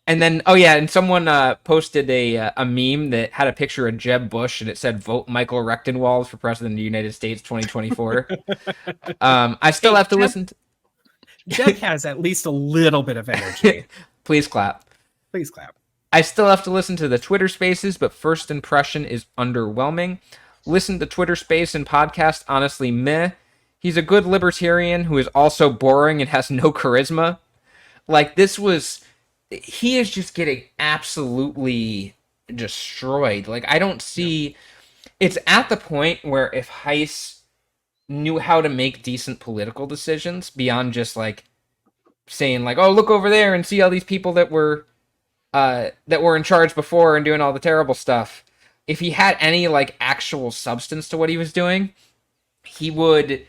And then, and someone posted a meme that had a picture of Jeb Bush, and it said, vote Michael Rechtenwald for President of the United States 2024. I still have to listen to... Jeb has at least a little bit of energy. Please clap. Please clap. I still have to listen to the Twitter Spaces, but first impression is underwhelming. Listen to Twitter Space and podcast, honestly, meh. He's a good libertarian who is also boring and has no charisma. Like, he is just getting absolutely destroyed. Like, I don't see... It's at the point where if Heiss knew how to make decent political decisions beyond just, like, saying, like, oh, look over there and see all these people that were in charge before and doing all the terrible stuff. If he had any, like, actual substance to what he was doing, he would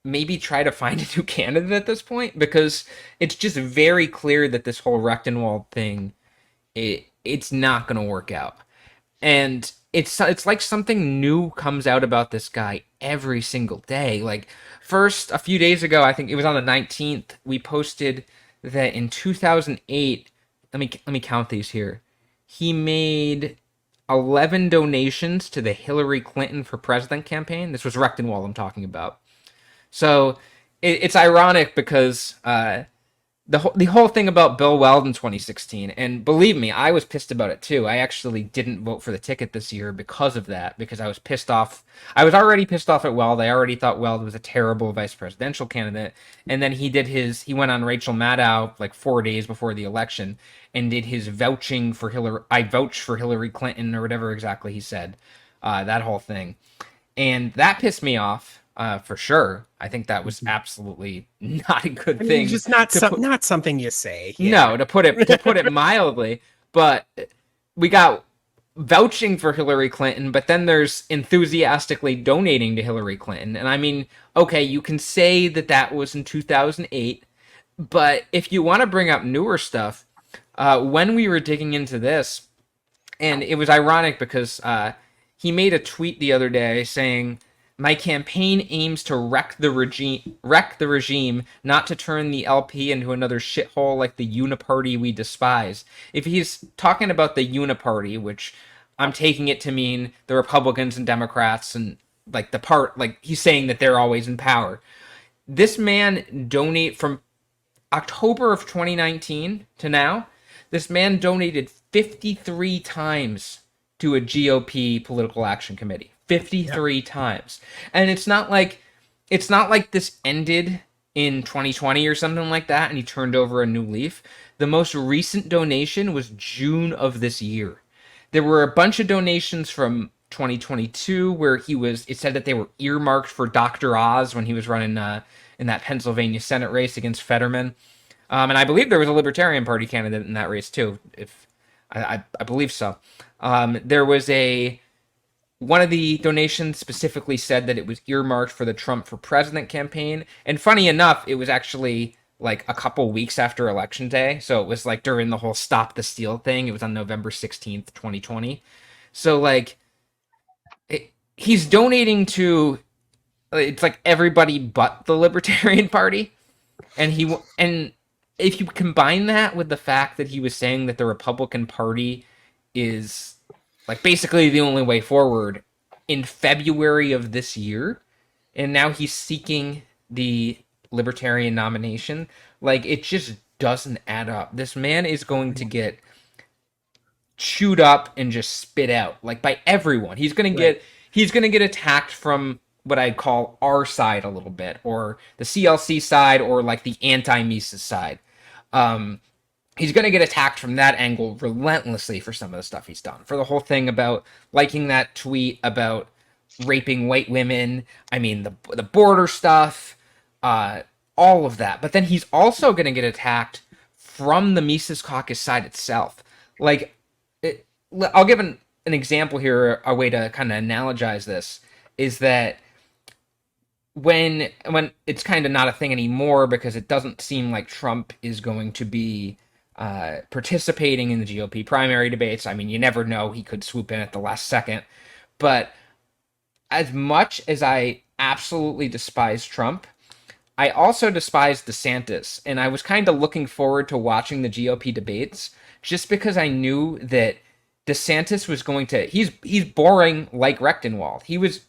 maybe try to find a new candidate at this point, because it's just very clear that this whole Rechtenwald thing, it's not going to work out. And it's like something new comes out about this guy every single day. Like, first, a few days ago, I think it was on the 19th, we posted that in 2008, let me count these here. He made 11 donations to the Hillary Clinton for President campaign. This was Rechtenwald I'm talking about. So it's ironic because the whole thing about Bill Weld in 2016, and believe me, I was pissed about it too. I actually didn't vote for the ticket this year because of that, because I was pissed off. I was already pissed off at Weld. I already thought Weld was a terrible vice presidential candidate. And then he went on Rachel Maddow like 4 days before the election and did his vouching for Hillary. I vouch for Hillary Clinton, or whatever exactly he said, that whole thing. And that pissed me off. For sure. I think that was absolutely not a good thing. Just not something you say. Yeah. No, to put it mildly. But we got vouching for Hillary Clinton, but then there's enthusiastically donating to Hillary Clinton. And I mean, okay, you can say that was in 2008, but if you want to bring up newer stuff, when we were digging into this, and it was ironic because he made a tweet the other day saying, my campaign aims to wreck the regime, not to turn the LP into another shithole like the uniparty we despise. If he's talking about the uniparty, which I'm taking it to mean the Republicans and Democrats and like he's saying that they're always in power. This man from October of 2019 to now, this man donated 53 times to a GOP political action committee. 53 times. And it's not like this ended in 2020 or something like that and he turned over a new leaf. The most recent donation was June of this year. There were a bunch of donations from 2022 where it said that they were earmarked for Dr. Oz when he was running in that Pennsylvania Senate race against Fetterman. And I believe there was a Libertarian Party candidate in that race too. If I believe so. There was one of the donations specifically said that it was earmarked for the Trump for President campaign. And funny enough, it was actually like a couple weeks after Election Day. So it was like during the whole Stop the Steal thing. It was on November 16th, 2020. So like he's donating to, it's like everybody but the Libertarian Party. And if you combine that with the fact that he was saying that the Republican Party is like basically the only way forward in February of this year, and now he's seeking the Libertarian nomination, like it just doesn't add up. This man is going to get chewed up and just spit out like by everyone. He's going to get attacked from what I'd call our side a little bit, or the CLC side, or like the anti-Mises side. He's going to get attacked from that angle relentlessly for some of the stuff he's done. For the whole thing about liking that tweet about raping white women, I mean, the border stuff, all of that. But then he's also going to get attacked from the Mises Caucus side itself. Like, I'll give an example here, a way to kind of analogize this, is that when it's kind of not a thing anymore because it doesn't seem like Trump is going to be participating in the GOP primary debates. I mean, you never know. He could swoop in at the last second. But as much as I absolutely despise Trump, I also despise DeSantis. And I was kind of looking forward to watching the GOP debates just because I knew that DeSantis was going to... He's boring like Rechtenwald. He was...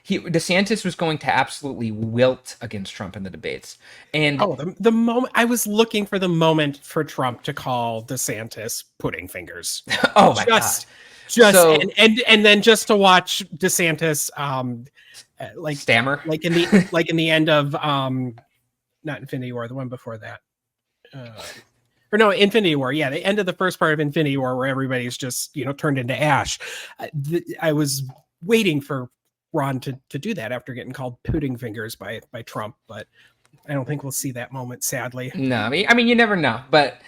DeSantis was going to absolutely wilt against Trump in the debates. And the moment I was looking for the moment for Trump to call DeSantis pudding fingers. Oh my god. And then just to watch DeSantis like stammer like in the end of not Infinity War, the one before that. Or no, Infinity War. Yeah, the end of the first part of Infinity War where everybody's just, turned into ash. I was waiting for Ron to do that after getting called pudding fingers by Trump, but I don't think we'll see that moment, sadly. No, I mean you never know, but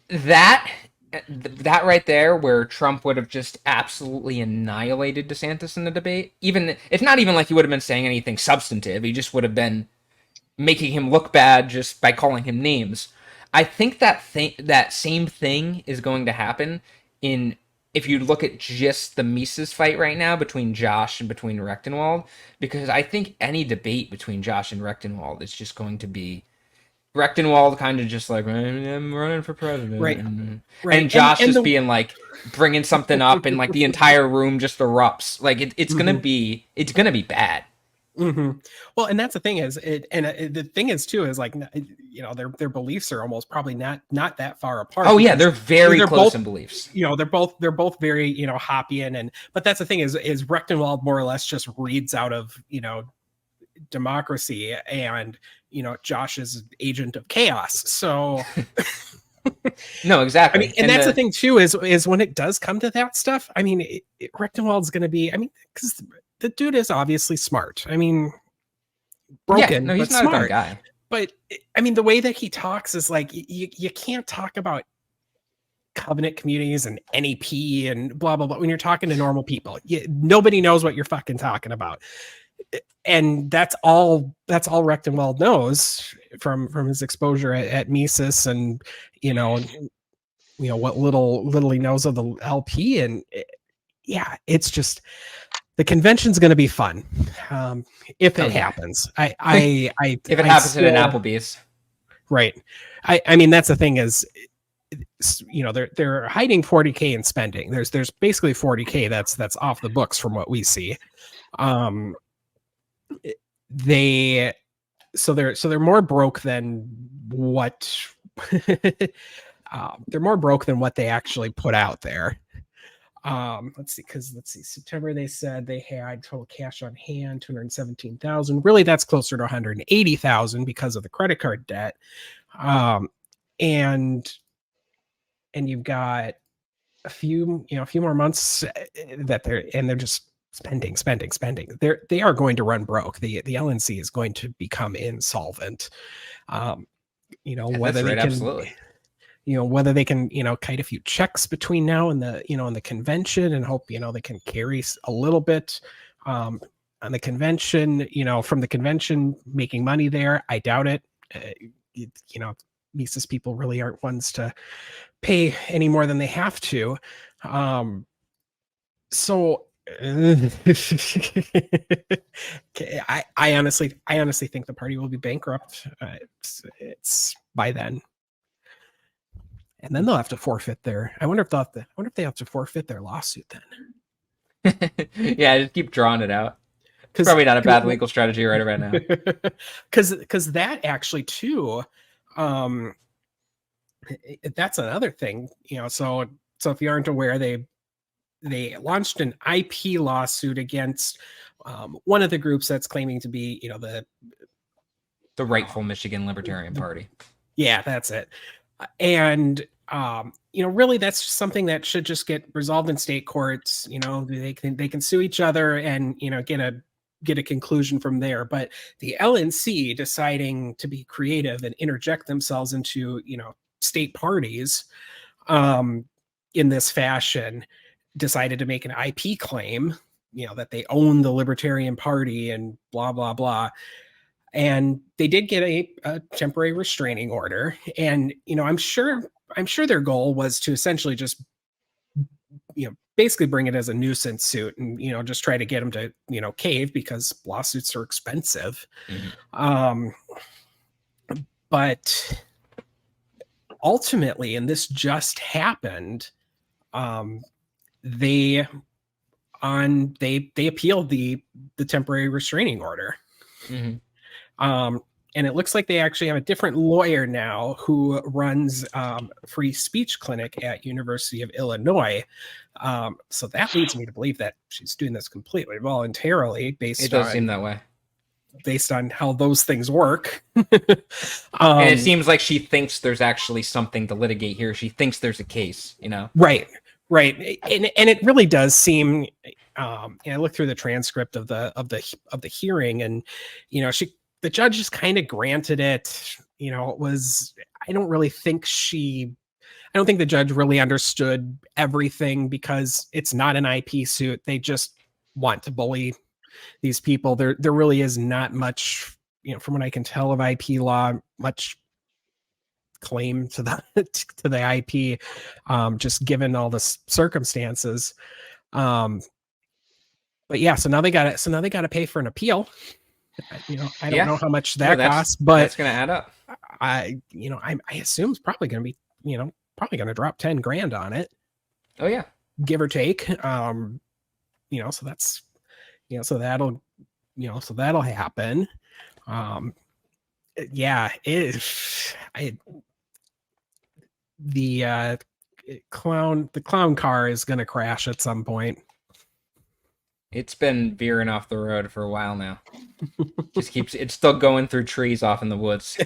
that right there where Trump would have just absolutely annihilated DeSantis in the debate, even it's not even like he would have been saying anything substantive, he just would have been making him look bad just by calling him names. I think that same thing is going to happen if you look at just the Mises fight right now between Josh and between Rechtenwald, because I think any debate between Josh and Rechtenwald is just going to be Rechtenwald kind of just like, I'm running for president. Right. And Josh just being like, bringing something up and like the entire room just erupts. Like it's going to be bad. Mm-hmm. Well, and that's the thing the thing is too, is like, their beliefs are almost probably not that far apart. Oh yeah. They're very close in beliefs. They're both very, Hoppian but that's the thing is Rechtenwald more or less just reads out of, democracy and, Josh is agent of chaos. So no, exactly. I mean, and that's the thing too, is when it does come to that stuff, I mean, Rechtenwald's going to be, because the dude is obviously smart. I mean, broken, yeah, no, he's but not smart. a dumb guy. But I mean, the way that he talks is like you can't talk about covenant communities and NEP and blah blah blah when you're talking to normal people. Nobody knows what you're fucking talking about, and that's all Rechtenwald knows from his exposure at Mises and what little he knows of the LP. And it's just. The convention's going to be fun if it happens. If it happens at an Applebee's, right? I mean, that's the thing is, they're hiding 40K in spending. There's basically 40K that's off the books from what we see. They're more broke than what they're more broke than what they actually put out there. Let's see. September, they said they had total cash on hand, 217,000. Really, that's closer to 180,000 because of the credit card debt. And you've got a few more months that they're just spending. They are going to run broke. The LNC is going to become insolvent. Whether they can, absolutely. Whether they can, kite a few checks between now and the convention and hope, they can carry a little bit on the convention, from the convention making money there. I doubt it. Mises people really aren't ones to pay any more than they have to. So I honestly think the party will be bankrupt. It's by then. And then they'll have to forfeit their. I wonder if they have to forfeit their lawsuit then. Yeah, just keep drawing it out. It's probably not a bad legal strategy right now. Because that actually too, that's another thing. So if you aren't aware, they launched an IP lawsuit against one of the groups that's claiming to be, the rightful Michigan Libertarian Party. Yeah, that's it. And really, that's something that should just get resolved in state courts. They can sue each other and get a conclusion from there. But the LNC deciding to be creative and interject themselves into state parties in this fashion, decided to make an IP claim, that they own the Libertarian Party and blah blah blah. And they did get a temporary restraining order. And, I'm sure their goal was to essentially just, basically bring it as a nuisance suit and, just try to get them to, cave because lawsuits are expensive. Mm-hmm. But ultimately, and this just happened, they appealed the temporary restraining order. Mm-hmm. And it looks like they actually have a different lawyer now who runs free speech clinic at University of Illinois. So that leads me to believe that she's doing this completely voluntarily it does seem that way. Based on how those things work. And it seems like she thinks there's actually something to litigate here. She thinks there's a case, Right. And it really does seem, I looked through the transcript of the hearing, and, the judge just kind of granted it. It was, I don't think the judge really understood everything because it's not an IP suit. They just want to bully these people. There really is not much, from what I can tell of IP law, much claim to the IP, just given all the circumstances. But yeah, so now they got to pay for an appeal. I don't know how much that costs, but that's going to add up. I assume it's probably going to be, probably going to drop 10 grand on it. Oh yeah. Give or take. So that's, so that'll happen. The clown car is going to crash at some point. It's been veering off the road for a while now. It's still going through trees off in the woods.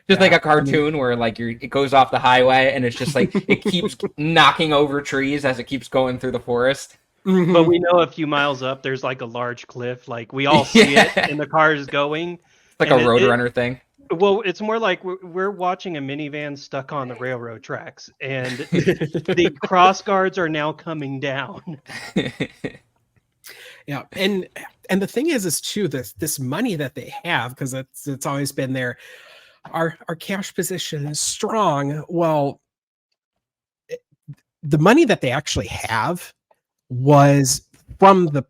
Just like a cartoon where it goes off the highway and it's just like it keeps knocking over trees as it keeps going through the forest. Mm-hmm. But we know a few miles up there's like a large cliff. Like we all see it and the car is going. It's like a Roadrunner thing. Well, it's more like we're watching a minivan stuck on the railroad tracks, and the cross guards are now coming down. Yeah, and the thing is too, this money that they have, because it's always been there. Our cash position is strong. Well, the money that they actually have was from the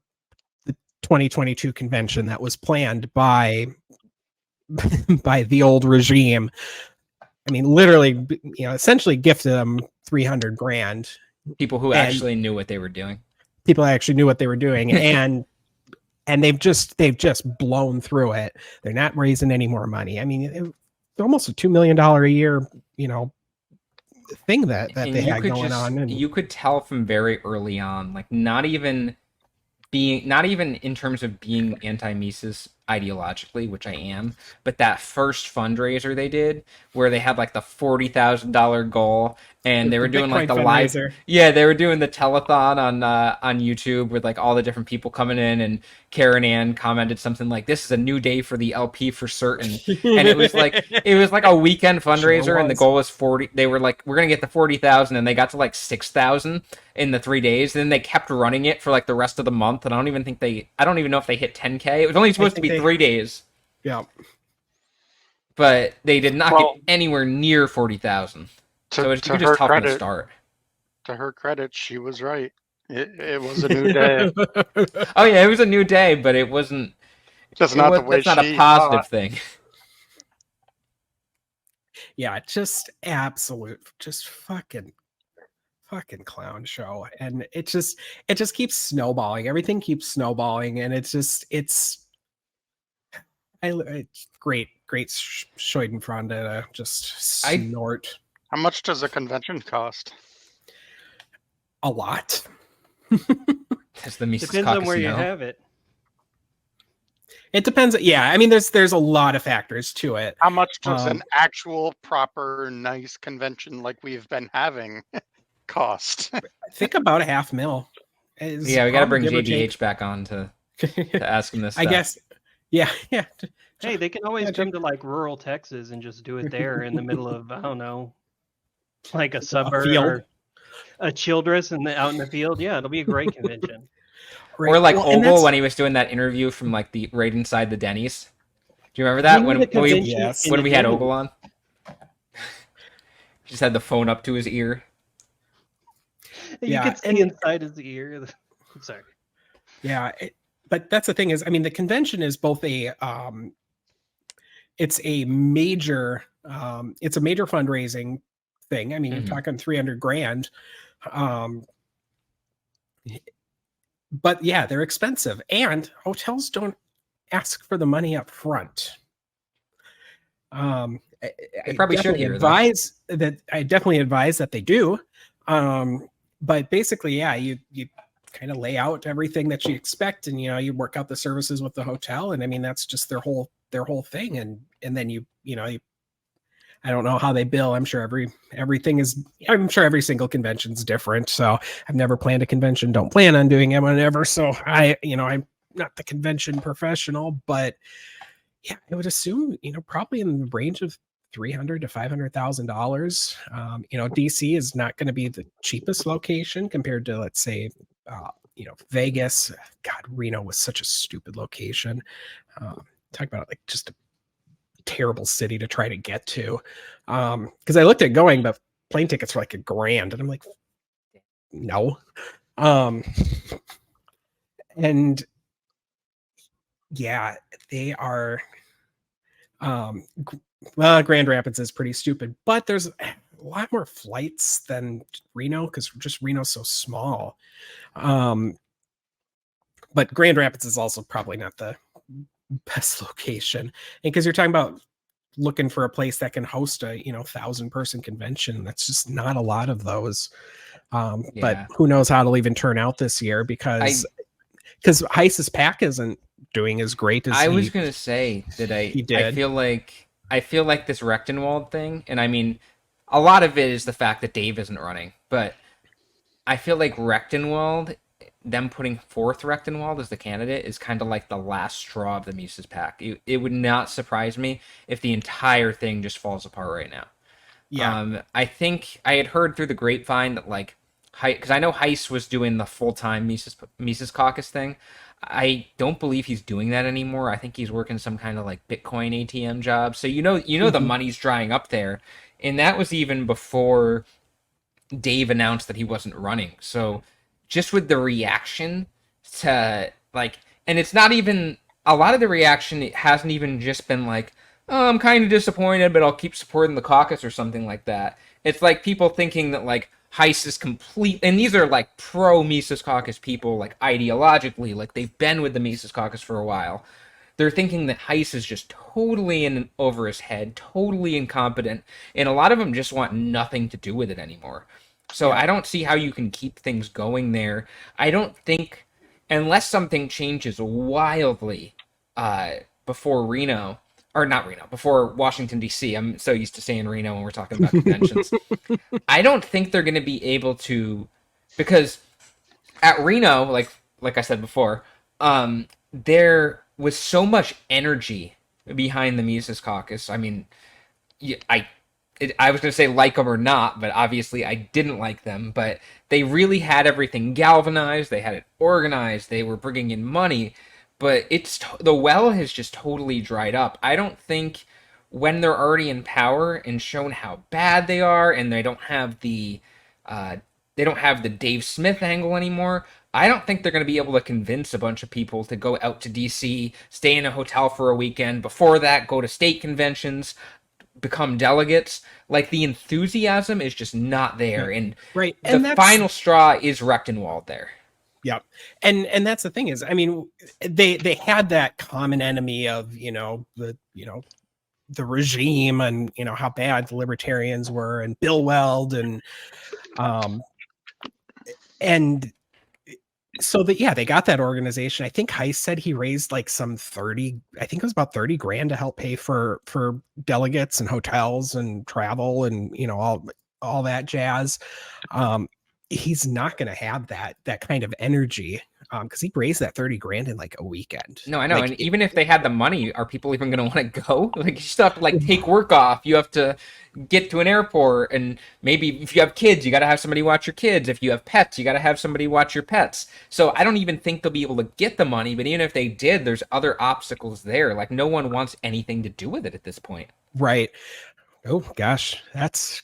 2022 convention that was planned by the old regime I mean, literally, essentially gifted them 300 grand. People who actually knew what they were doing. People actually knew what they were doing, and they've just blown through it. They're not raising any more money. I mean, it's almost a $2 million a year, thing that they had going on. And you could tell from very early on, like not even in terms of being anti-Mises ideologically, which I am, but that first fundraiser they did where they had like the $40,000 goal and they were doing like the live, they were doing the telethon on YouTube with like all the different people coming in, and Karen Ann commented something like, "This is a new day for the LP for certain." And it was like a weekend fundraiser, and the goal was 40. They were like, "We're gonna get to 40,000," and they got to like 6,000 in the 3 days. And then they kept running it for like the rest of the month, and I don't even know if they hit 10K. It was only supposed to be 3 days. Yeah. But they did not get anywhere near 40,000. So you could just tell from the start. To her credit, she was right. It was a new day. Oh yeah, it was a new day, but it wasn't. That's not the way that's not a positive thing. Yeah, just absolute, just fucking clown show, and it just keeps snowballing. Everything keeps snowballing, and it's great Schadenfreude to just snort. How much does a convention cost? A lot. That's the Mises Depends Caucus, on where you have it. It depends. Yeah, I mean, there's a lot of factors to it. How much does an actual, proper, nice convention like we've been having cost? I think about $500,000. Yeah, we got to bring JDH back on to ask him this stuff. I guess. Yeah. Hey, they can always come to like rural Texas and just do it there in the middle of, I don't know, like a suburb or a Childress out in the field. Yeah, it'll be a great convention. Or like Ogle when he was doing that interview from like the right inside the Denny's. Do you remember that when we had Ogle on? He just had the phone up to his ear. You could see inside his ear. I'm sorry. Yeah, but that's the thing is, I mean, the convention is both it's a major fundraising thing. I mean, you're talking 300 grand. But yeah, they're expensive, and hotels don't ask for the money up front. They probably should I definitely advise that they do. But basically, yeah, you kind of lay out everything that you expect, and you work out the services with the hotel, and I mean that's just their whole thing, and then you I don't know how they bill. I'm sure every every single convention's different. So I've never planned a convention, don't plan on doing it whenever. So I'm not the convention professional, but yeah, I would assume, probably in the range of $300,000 to $500,000. DC is not going to be the cheapest location compared to, let's say, Vegas. God, Reno was such a stupid location. Talk about like just a terrible city to try to get to. Because I looked at going, but plane tickets were like $1,000, and I'm like, no. And yeah, they are. Well, Grand Rapids is pretty stupid, but there's a lot more flights than Reno because just Reno's so small. But Grand Rapids is also probably not the best location, and because you're talking about looking for a place that can host a 1,000-person convention, that's just not a lot of those. But who knows how it'll even turn out this year because Heiss's pack isn't doing as great as I was gonna say that I feel like this Rechtenwald thing, and I mean a lot of it is the fact that Dave isn't running, but I feel like Rechtenwald, them putting forth Rechtenwald as the candidate, is kind of like the last straw of the Mises pack. It would not surprise me if the entire thing just falls apart right now. Yeah. I think I had heard through the grapevine that like, because I know Heiss was doing the full-time Mises Caucus thing. I don't believe he's doing that anymore. I think he's working some kind of like Bitcoin ATM job. So the money's drying up there, and that was even before Dave announced that he wasn't running. So just with the reaction to like, and it's not even a lot of the reaction. It hasn't even just been like, oh, I'm kind of disappointed, but I'll keep supporting the caucus or something like that. It's like people thinking that like Heiss is complete, and these are like pro Mises Caucus people, like ideologically, like they've been with the Mises Caucus for a while. They're thinking that Heiss is just totally in over his head, totally incompetent, and a lot of them just want nothing to do with it anymore. So I don't see how you can keep things going there. I don't think, unless something changes wildly before Reno, or not Reno, before Washington, D.C. I'm so used to saying Reno when we're talking about conventions. I don't think they're going to be able to, because at Reno, like I said before, there was so much energy behind the Mises Caucus. I mean, I was going to say like them or not, but obviously I didn't like them. But they really had everything galvanized. They had it organized. They were bringing in money. But the well has just totally dried up. I don't think when they're already in power and shown how bad they are, and they don't have the Dave Smith angle anymore, I don't think they're going to be able to convince a bunch of people to go out to DC, stay in a hotel for a weekend. Before that, go to state conventions, become delegates. Like, the enthusiasm is just not there, and right. And the final straw is Rechtenwald there. Yeah. And that's the thing is, I mean, they had that common enemy of, the regime and, how bad the libertarians were, and Bill Weld and so that, they got that organization. I think Heiss said he raised like some 30, I think it was about 30 grand to help pay for delegates and hotels and travel and, all that jazz. He's not going to have that kind of energy because he raised that 30 grand in like a weekend. No, I know. And even if they had the money, are people even going to want to go? Like, you still have to take work off. You have to get to an airport, and maybe if you have kids, you got to have somebody watch your kids. If you have pets, you got to have somebody watch your pets. So I don't even think they'll be able to get the money. But even if they did, there's other obstacles there. Like, no one wants anything to do with it at this point. Right. Oh gosh, that's.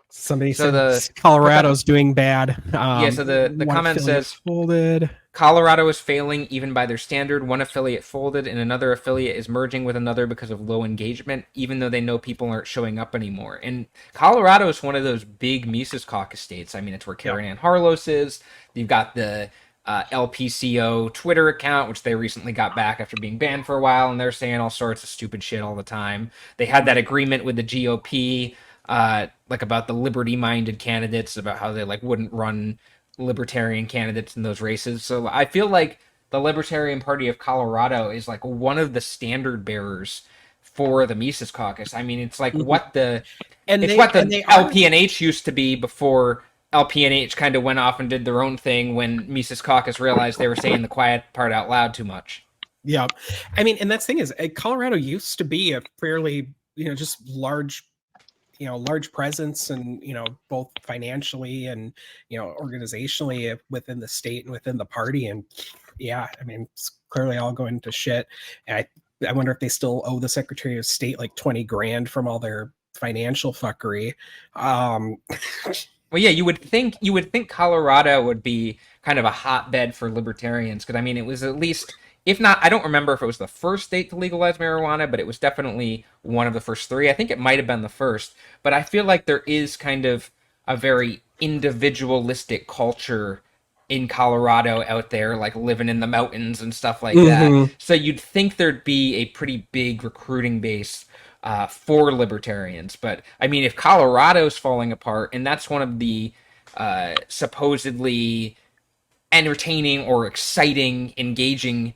Somebody said Colorado's doing bad. So the comment says folded. Colorado is failing even by their standard. One affiliate folded and another affiliate is merging with another because of low engagement, even though they know people aren't showing up anymore. And Colorado is one of those big Mises Caucus states. I mean, it's where Karen Ann Harlos is. You've got the LPCO Twitter account, which they recently got back after being banned for a while, and they're saying all sorts of stupid shit all the time. They had that agreement with the GOP, about the liberty-minded candidates, about how they wouldn't run libertarian candidates in those races. So I feel like the Libertarian Party of Colorado is one of the standard bearers for the Mises Caucus. I mean, it's what the LPNH used to be before LPNH kind of went off and did their own thing when Mises Caucus realized they were saying the quiet part out loud too much. Yeah. I mean, and that's the thing is, Colorado used to be a fairly, just large presence and, both financially and, organizationally within the state and within the party. And I mean, it's clearly all going to shit. And I wonder if they still owe the Secretary of State 20 grand from all their financial fuckery. Well, yeah, you would think Colorado would be kind of a hotbed for libertarians. Cause I mean, it was at least, if not, I don't remember if it was the first state to legalize marijuana, but it was definitely one of the first three. I think it might have been the first, but I feel like there is kind of a very individualistic culture in Colorado out there, living in the mountains and stuff like that. So you'd think there'd be a pretty big recruiting base for libertarians. But I mean, if Colorado's falling apart, and that's one of the supposedly entertaining or exciting, engaging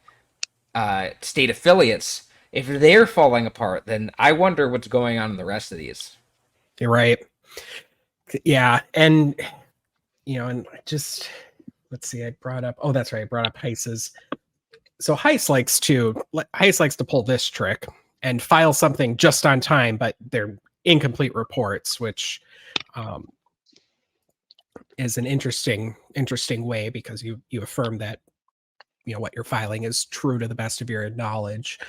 state affiliates, if they're falling apart, then I wonder what's going on in the rest of these. You're right. Yeah. And, and just, let's see, I brought up Heiss's. So Heiss likes to pull this trick and file something just on time, but they're incomplete reports, which is an interesting way because you affirm that, what you're filing is true to the best of your knowledge.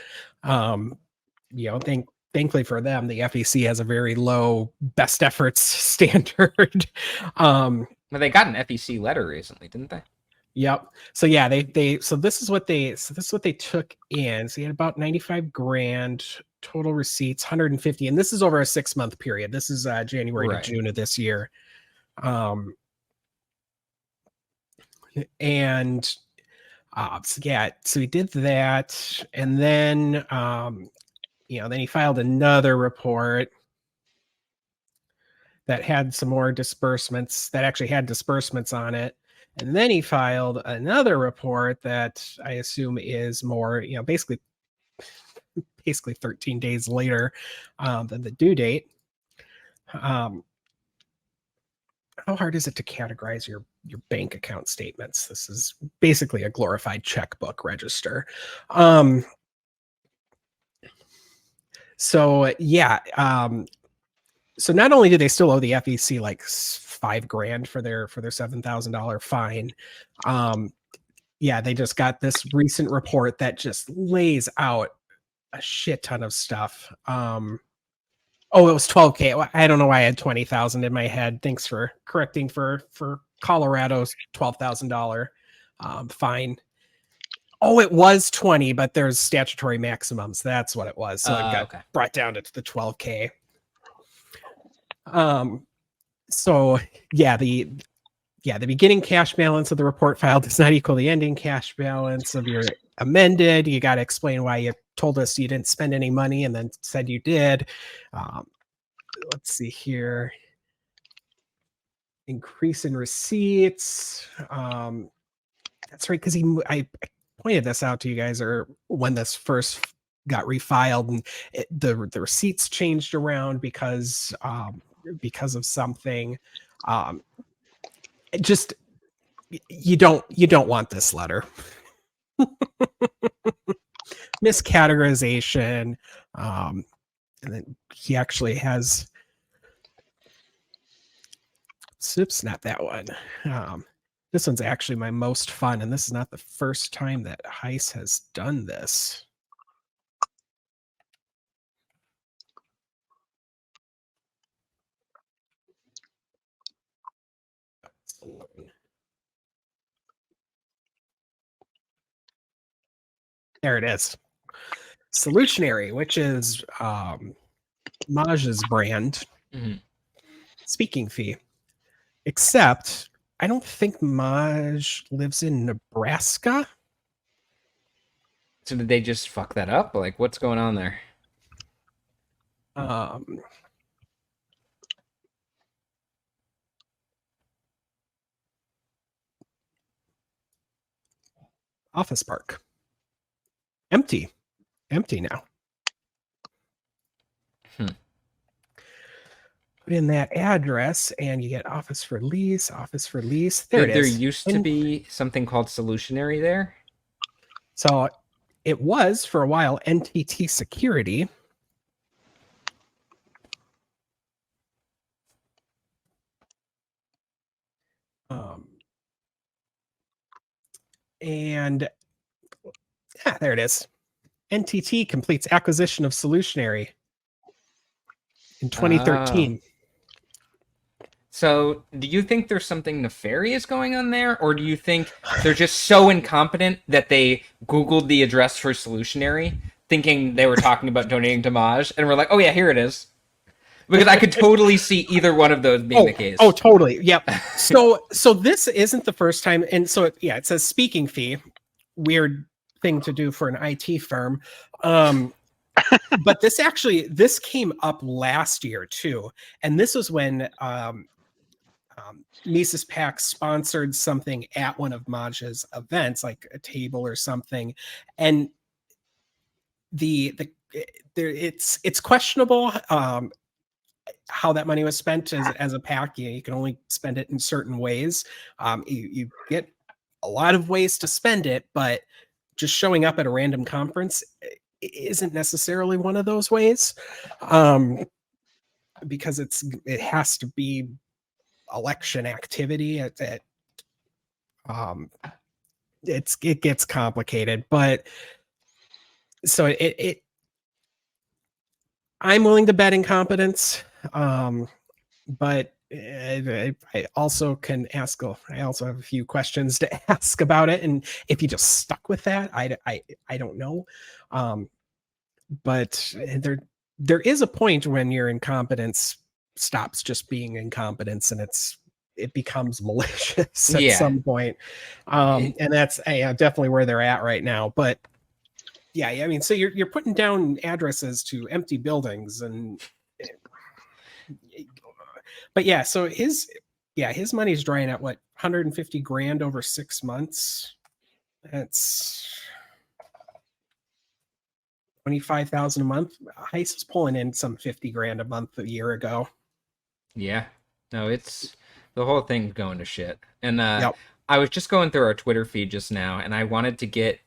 Thankfully for them, the FEC has a very low best efforts standard. Well, they got an FEC letter recently, didn't they? Yep. So yeah, so this is what they took in. So you had about 95 grand total receipts, 150, and this is over a 6-month period. This is January to June of this year. And so he did that, and then then he filed another report that had some more disbursements, that actually had disbursements on it. And then he filed another report that I assume is more, basically 13 days later than the due date. How hard is it to categorize your bank account statements? This is basically a glorified checkbook register. So not only do they still owe the FEC like $5 grand for their $7,000 fine, they just got this recent report that just lays out a shit ton of stuff. It was $12K. I don't know why I had 20,000 in my head. Thanks for correcting for Colorado's $12,000 fine. Oh, it was 20, but there's statutory maximums. That's what it was. So it got brought down to the 12K. The beginning cash balance of the report filed does not equal the ending cash balance of your amended. You got to explain why you told us you didn't spend any money and then said you did. Let's see here. Increase in receipts. That's right, because I pointed this out to you guys when this first got refiled, and the receipts changed around because of something. Just you don't want this letter. Miscategorization, and then he actually has. Oops, not that one. This one's actually my most fun, and this is not the first time that Heise has done this. There it is. Solutionary, which is Maj's brand. Mm-hmm. Speaking fee. Except I don't think Maj lives in Nebraska. So did they just fuck that up? Like, what's going on there? Office Park. Empty now. Put in that address and you get office for lease. There it is. There used to be something called Solutionary there. So it was for a while NTT Security. And there it is. NTT completes acquisition of Solutionary in 2013. So do you think there's something nefarious going on there? Or do you think they're just so incompetent that they Googled the address for Solutionary, thinking they were talking about donating to Maj, and we're like, oh yeah, here it is? Because I could totally see either one of those being the case. Oh, totally. Yep. So this isn't the first time. And so, it says speaking fee. Weird thing to do for an IT firm. But this came up last year too. And this was when Mises PAC sponsored something at one of Maj's events, like a table or something. And it's questionable how that money was spent as a PAC. You can only spend it in certain ways. You get a lot of ways to spend it, but just showing up at a random conference isn't necessarily one of those ways, because it has to be election activity. It gets complicated, but so I'm willing to bet incompetence, but I also can ask. I also have a few questions to ask about it, and if you just stuck with that, I don't know. But there is a point when your incompetence stops just being incompetence, and it becomes malicious at some point. And that's definitely where they're at right now. But yeah, I mean, so you're putting down addresses to empty buildings, and but yeah, so his money's drying at what, 150 grand over 6 months. That's 25,000 a month. Heist is pulling in some 50 grand a month a year ago. Yeah, no, it's the whole thing's going to shit. And I was just going through our Twitter feed just now, and I wanted to get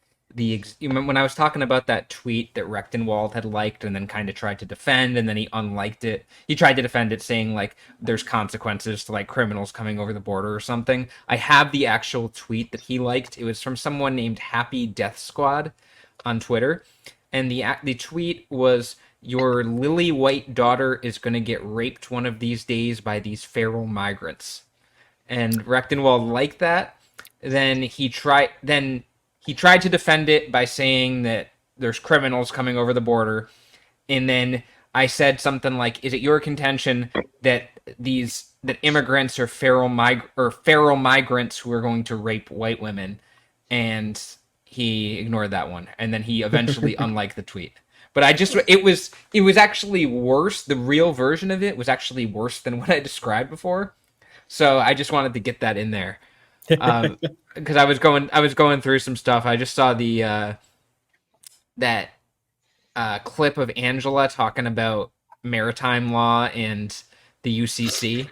when I was talking about that tweet that Rechtenwald had liked and then kind of tried to defend, and then he unliked it. He tried to defend it, saying like there's consequences to like criminals coming over the border or something. I have the actual tweet that he liked. It was from someone named Happy Death Squad on Twitter, and the tweet was, "Your lily white daughter is going to get raped one of these days by these feral migrants." And Rechtenwald liked that. Then he tried to defend it by saying that there's criminals coming over the border. And then I said something like, "Is it your contention that immigrants are feral migrants who are going to rape white women?" And he ignored that one. And then he eventually unliked the tweet. But it was actually worse. The real version of it was actually worse than what I described before. So I just wanted to get that in there. Because I was going through some stuff. I just saw that clip of Angela talking about maritime law and the UCC.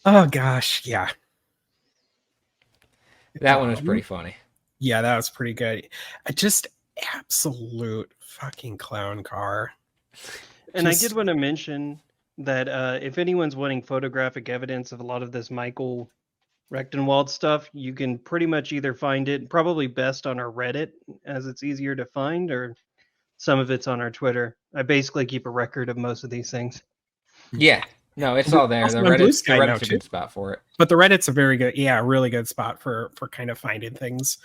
Oh gosh, yeah. That one was pretty funny. Yeah, that was pretty good. Just absolute fucking clown car. And I did want to mention that if anyone's wanting photographic evidence of a lot of this Michael Rechtenwald stuff, you can pretty much either find it probably best on our Reddit, as it's easier to find, or some of it's on our Twitter. I basically keep a record of most of these things. Yeah, no, it's all there. The Reddit's a good spot for it. But the Reddit's a really good spot for kind of finding things,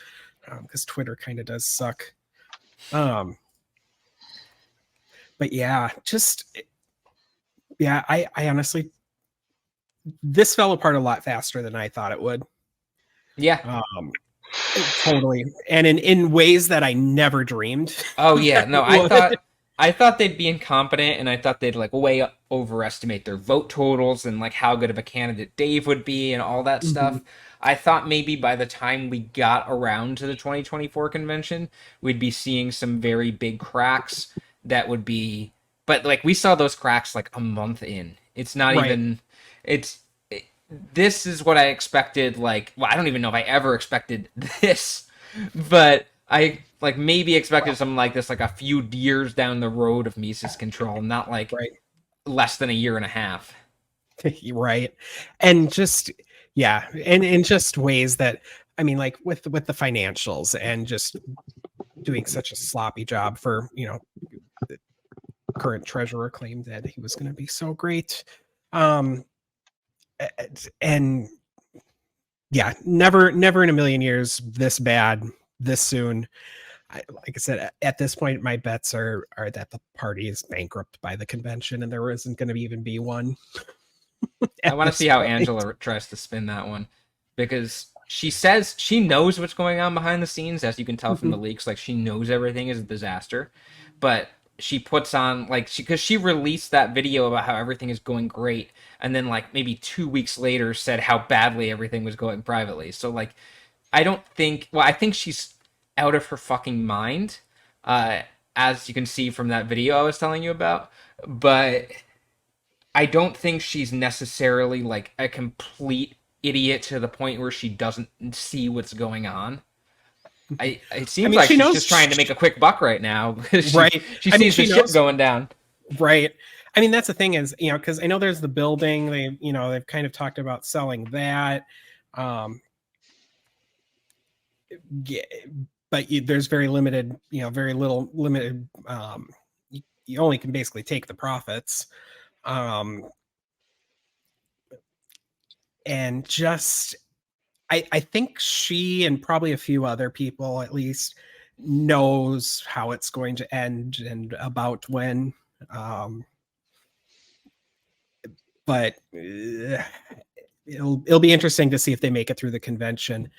because Twitter kind of does suck. But yeah, I honestly, this fell apart a lot faster than I thought it would. Yeah. Totally. And in ways that I never dreamed. Oh yeah. No, I thought they'd be incompetent, and I thought they'd like way overestimate their vote totals and like how good of a candidate Dave would be and all that stuff. I thought maybe by the time we got around to the 2024 convention, we'd be seeing some very big cracks that would be, but like we saw those cracks like a month in. It's not even, this is what I expected. Like, well, I don't even know if I ever expected this, but I like maybe expected something like this like a few years down the road of Mises control, not like less than a year and a half. Right. And just, yeah. And in just ways that, I mean, like with the financials and just doing such a sloppy job for, the current treasurer claimed that he was going to be so great. And yeah, never in a million years this bad, this soon. Like I said, at this point, my bets are that the party is bankrupt by the convention, and there isn't going to even be one. I want to see how Angela tries to spin that one, because she says she knows what's going on behind the scenes, as you can tell from the leaks. Like, she knows everything is a disaster, but she puts on because she released that video about how everything is going great, and then like maybe 2 weeks later said how badly everything was going privately. So like, I think she's out of her fucking mind, as you can see from that video I was telling you about, but I don't think she's necessarily like a complete idiot to the point where she doesn't see what's going on. It seems like she's just trying to make a quick buck right now, because she sees the shit going down. Right. I mean, that's the thing is, because I know there's the building. They've kind of talked about selling that. But there's very limited, very little limited. You only can basically take the profits. And just, I think she and probably a few other people at least knows how it's going to end and about when. But it'll be interesting to see if they make it through the convention.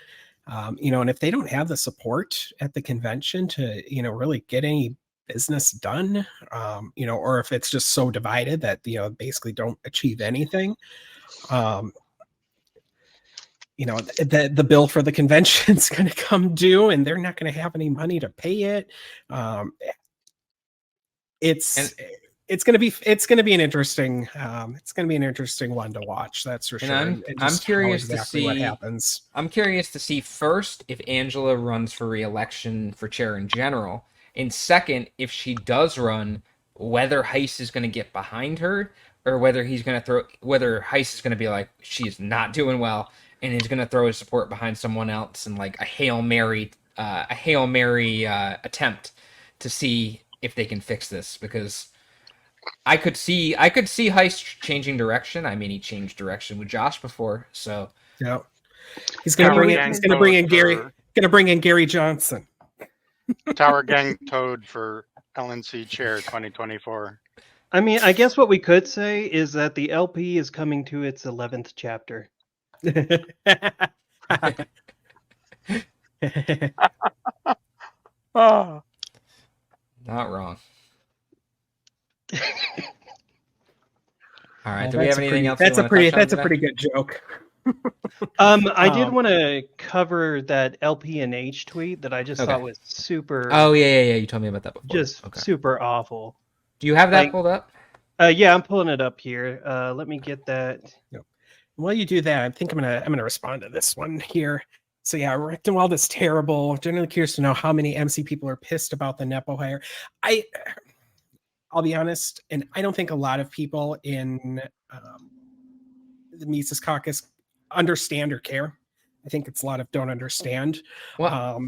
And if they don't have the support at the convention to, really get any business done, or if it's just so divided that, basically don't achieve anything. The bill for the convention is going to come due and they're not going to have any money to pay it. It's going to be an interesting one to watch. That's for sure. And I'm curious to see what happens. I'm curious to see first if Angela runs for re-election for chair in general, and second, if she does run, whether Heiss is going to get behind her or whether Heiss is going to be like, she's not doing well, and he's going to throw his support behind someone else and like a Hail Mary attempt to see if they can fix this, because I could see Heiss changing direction. I mean, he changed direction with Josh before, so yeah, he's gonna bring in Gary Johnson. Tower Gang Toad for LNC chair 2024. I mean, I guess what we could say is that the LP is coming to its 11th chapter. Oh. Not wrong. All right. Do we have anything else? That's a pretty good joke. I did want to cover that LPNH tweet that I just thought was super. Oh yeah. You told me about that before. Just super awful. Do you have that pulled up? Yeah, I'm pulling it up here. Let me get that. Yep. While you do that, I think I'm gonna respond to this one here. So yeah, Rechtenwald is terrible. Generally curious to know how many MC people are pissed about the Nepo hire. I'll be honest, and I don't think a lot of people in the Mises Caucus understand or care. I think it's a lot of don't understand. Well,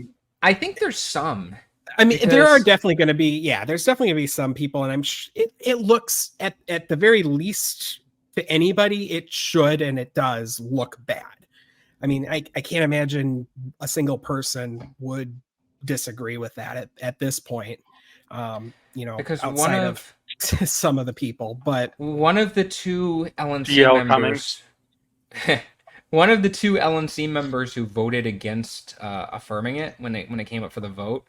I think there's some. I mean, there are definitely going to be, there's definitely going to be some people, and it looks at the very least to anybody, it should and it does look bad. I mean, I can't imagine a single person would disagree with that at this point. Because outside of some of the people, but one of the two LNC members, one of the two LNC members who voted against affirming it when it came up for the vote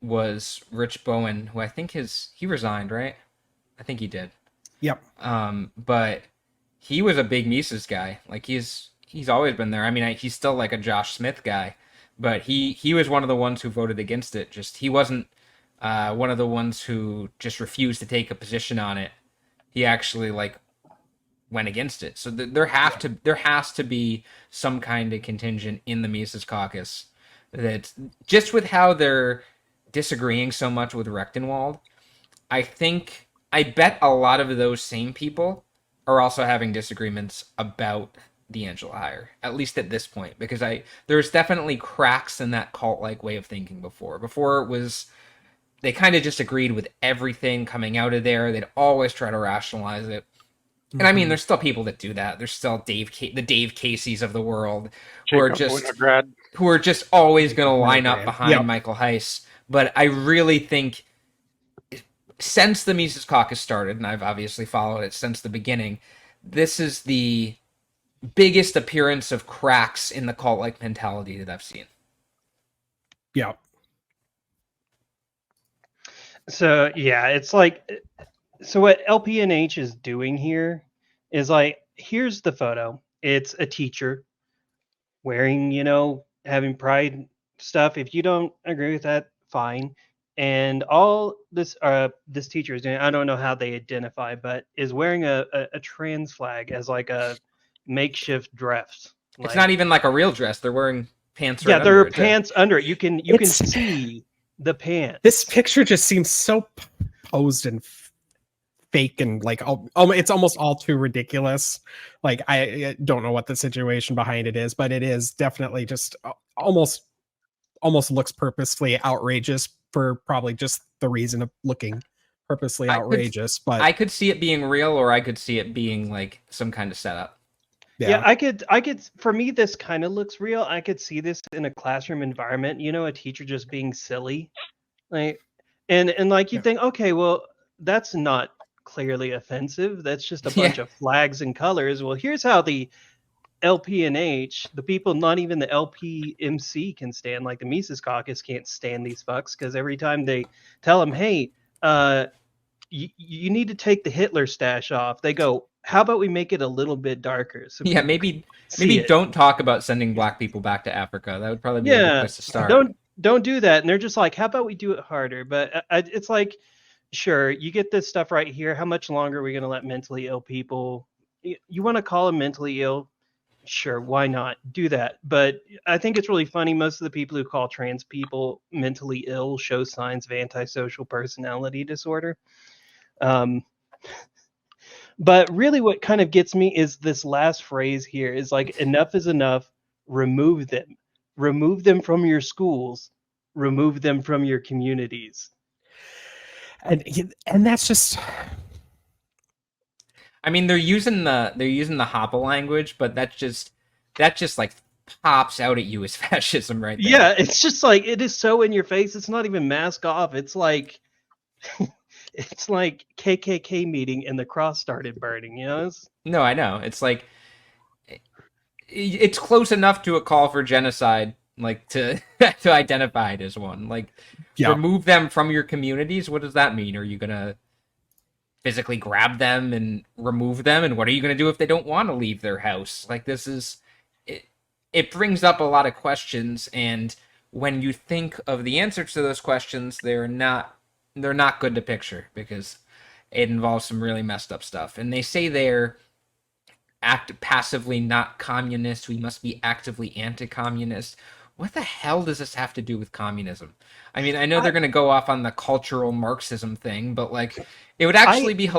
was Rich Bowen, who I think he resigned, right? I think he did. Yep. But he was a big Mises guy. Like he's always been there. I mean, he's still like a Josh Smith guy, but he was one of the ones who voted against it. Just he wasn't one of the ones who just refused to take a position on it. He actually went against it. So there has to be some kind of contingent in the Mises Caucus that, just with how they're disagreeing so much with Rechtenwald, I bet a lot of those same people are also having disagreements about the Angela hire, at least at this point, because there's definitely cracks in that cult-like way of thinking before. Before it was, they kind of just agreed with everything coming out of there. They'd always try to rationalize it. And I mean, there's still people that do that. There's still the Dave Caseys of the world who are just always going to line up behind Michael Heiss. But I really think since the Mises Caucus started, and I've obviously followed it since the beginning, this is the biggest appearance of cracks in the cult-like mentality that I've seen. Yeah. So yeah, it's so what LPNH is doing here is here's the photo. It's a teacher wearing, having pride stuff. If you don't agree with that, fine. And all this teacher is doing, I don't know how they identify, but is wearing a trans flag as a makeshift dress. It's not even like a real dress. They're wearing pants. Yeah, there are pants under it. You can see the pants. This picture just seems so posed and fake and it's almost all too ridiculous. I don't know what the situation behind it is, but it is definitely just almost looks purposefully outrageous for probably just the reason of looking purposely outrageous, but I could see it being real, or I could see it being like some kind of setup. Yeah, I could. For me, this kind of looks real. I could see this in a classroom environment. A teacher just being silly, like, and like you think, okay, well, that's not clearly offensive. That's just a bunch of flags and colors. Well, here's how the LPNH, the people, not even the LPMC can stand, like the Mises Caucus can't stand these fucks, because every time they tell them, hey, you need to take the Hitler stash off, they go, how about we make it a little bit darker? So maybe don't talk about sending black people back to Africa. That would probably be a good place to start. Don't do that. And they're just like, how about we do it harder? But it's like, sure, you get this stuff right here. How much longer are we going to let mentally ill people? You want to call them mentally ill? Sure, why not? Do that. But I think it's really funny. Most of the people who call trans people mentally ill show signs of antisocial personality disorder. But really what kind of gets me is this last phrase here is like, enough is enough. Remove them. Remove them from your schools. Remove them from your communities. And that's just... I mean, they're using the Hoppa language, but that just like pops out at you as fascism right there. Yeah, it's just like, it is so in your face. It's not even mask off. It's like it's like KKK meeting and the cross started burning, No, I know. It's like it's close enough to a call for genocide, like to identify it as one. Like, remove them from your communities. What does that mean? Are you gonna physically grab them and remove them? And what are you going to do if they don't want to leave their house? Like, this is it brings up a lot of questions, and when you think of the answers to those questions, they're not good to picture, because it involves some really messed up stuff. And they say they're passively not communist. We must be actively anti-communist. What the hell does this have to do with communism? I mean, I know they're going to go off on the cultural Marxism thing, but like, it would actually be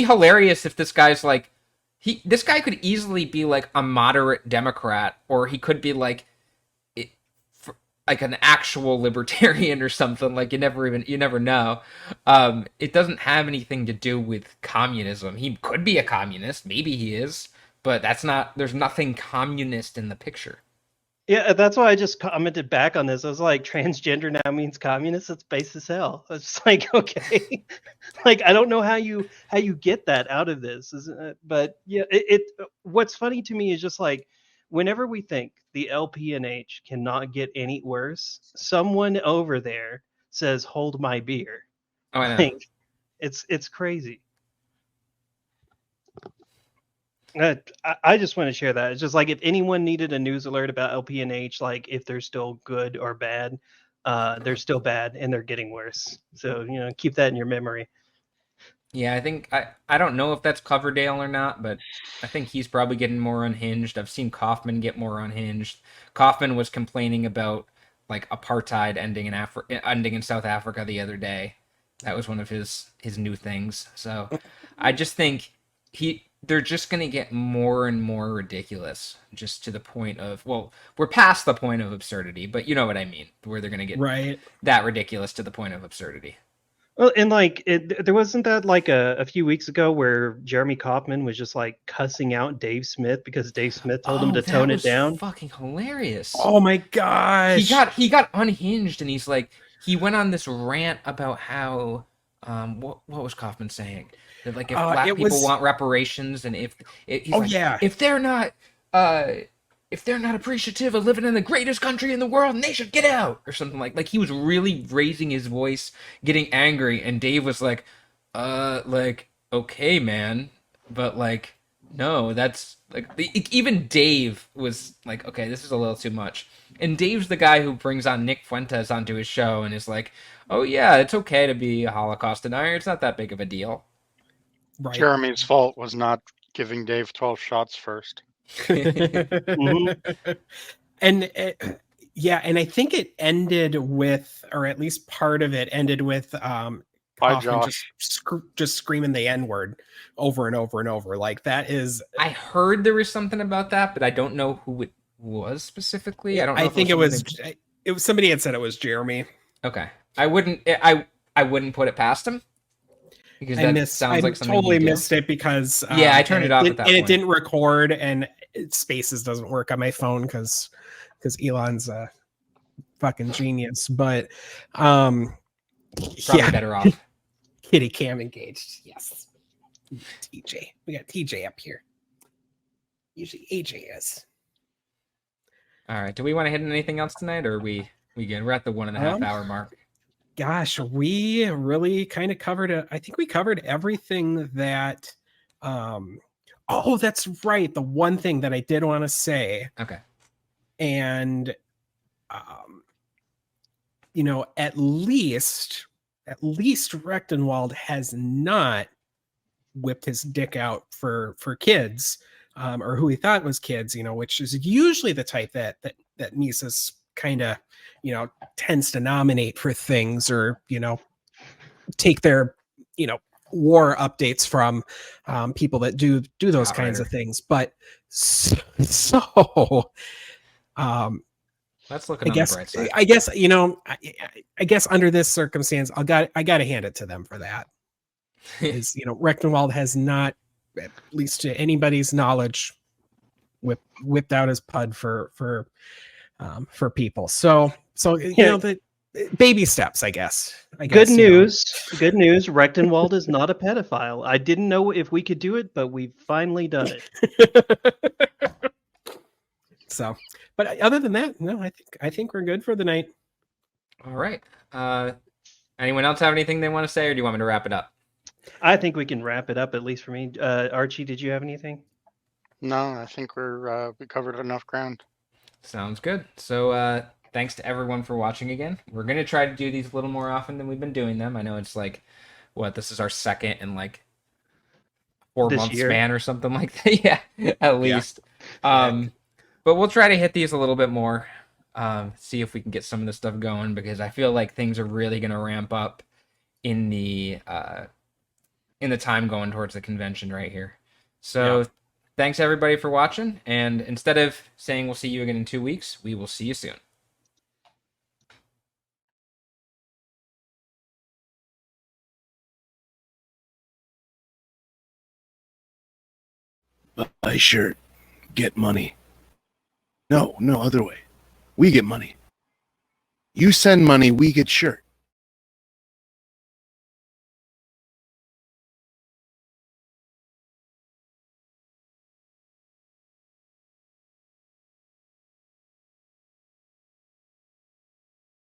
hilarious if this guy's like, this guy could easily be like a moderate Democrat, or he could be like an actual libertarian or something. Like, you never know. It doesn't have anything to do with communism. He could be a communist, maybe he is, but there's nothing communist in the picture. Yeah, that's why I just commented back on this. I was like, transgender now means communist? It's base as hell. I was just like, okay. Like, I don't know how you get that out of this. But yeah, what's funny to me is just like, whenever we think the LPNH cannot get any worse, someone over there says, hold my beer. Oh, I know. Like, it's crazy. I just want to share that. It's just like, if anyone needed a news alert about LPNH, like if they're still good or bad, they're still bad and they're getting worse. So, keep that in your memory. Yeah, I think I don't know if that's Coverdale or not, but I think he's probably getting more unhinged. I've seen Kaufman get more unhinged. Kaufman was complaining about like apartheid ending in South Africa the other day. That was one of his new things. So I just think they're just going to get more and more ridiculous, just to the point of, well, we're past the point of absurdity, but you know what I mean, where they're going to get that ridiculous to the point of absurdity. Well, and like, there wasn't that like a few weeks ago where Jeremy Kaufman was just like cussing out Dave Smith because Dave Smith told him to tone it down. Fucking hilarious. Oh my gosh. He got unhinged, and he went on this rant about how what was Kaufman saying? That like, if black people want reparations, and if they're not appreciative of living in the greatest country in the world, and they should get out, or something like he was really raising his voice, getting angry, and Dave was like, okay, man, but like, no, that's like, even Dave was like, okay, this is a little too much. And Dave's the guy who brings on Nick Fuentes onto his show and is like, oh yeah, it's okay to be a Holocaust denier, it's not that big of a deal. Right. Jeremy's fault was not giving Dave 12 shots first. Mm-hmm. And and I think it ended with, or at least part of it ended with Kaufman just screaming the N-word over and over and over. Like, that is, I heard there was something about that, but I don't know who it was specifically. I don't know. I think it was somebody had said it was Jeremy. Okay. I wouldn't put it past him. Because I that sounds like something totally you do. missed it because yeah, I turned it off at that and point. it didn't record, and Spaces doesn't work on my phone because Elon's a fucking genius. But Probably better off. Kitty cam engaged. Yes. TJ, we got TJ up here. Usually AJ is. All right. Do we want to hit anything else tonight, or are we good? We're at the 1.5 hour mark. Gosh, we really kind of covered it. I think we covered everything that. Oh, that's right. The one thing that I did want to say. Okay. And, at least Rechtenwald has not whipped his dick out for kids, or who he thought was kids, which is usually the type that Mises kind of, tends to nominate for things, or, take their, war updates from people that do those kinds of things. But so let's look at the bright side. I guess under this circumstance, I got to hand it to them for that. Is Rechtenwald has not, at least to anybody's knowledge, whipped out his pud for people. So the baby steps, I guess. Good news. Rechtenwald is not a pedophile. I didn't know if we could do it, but we've finally done it. So, but other than that, no, I think we're good for the night. All right. Anyone else have anything they want to say, or do you want me to wrap it up? I think we can wrap it up, at least for me. Archie, did you have anything? No, I think we covered enough ground. Sounds good. So thanks to everyone for watching again. We're going to try to do these a little more often than we've been doing them. I know it's this is our second in 4-month span or something like that. Yeah, at least. Yeah. But we'll try to hit these a little bit more, see if we can get some of this stuff going, because I feel like things are really going to ramp up in the time going towards the convention right here. So thanks everybody for watching, and instead of saying we'll see you again in 2 weeks, we will see you soon. Buy shirt, get money. No, other way. We get money. You send money, we get shirt.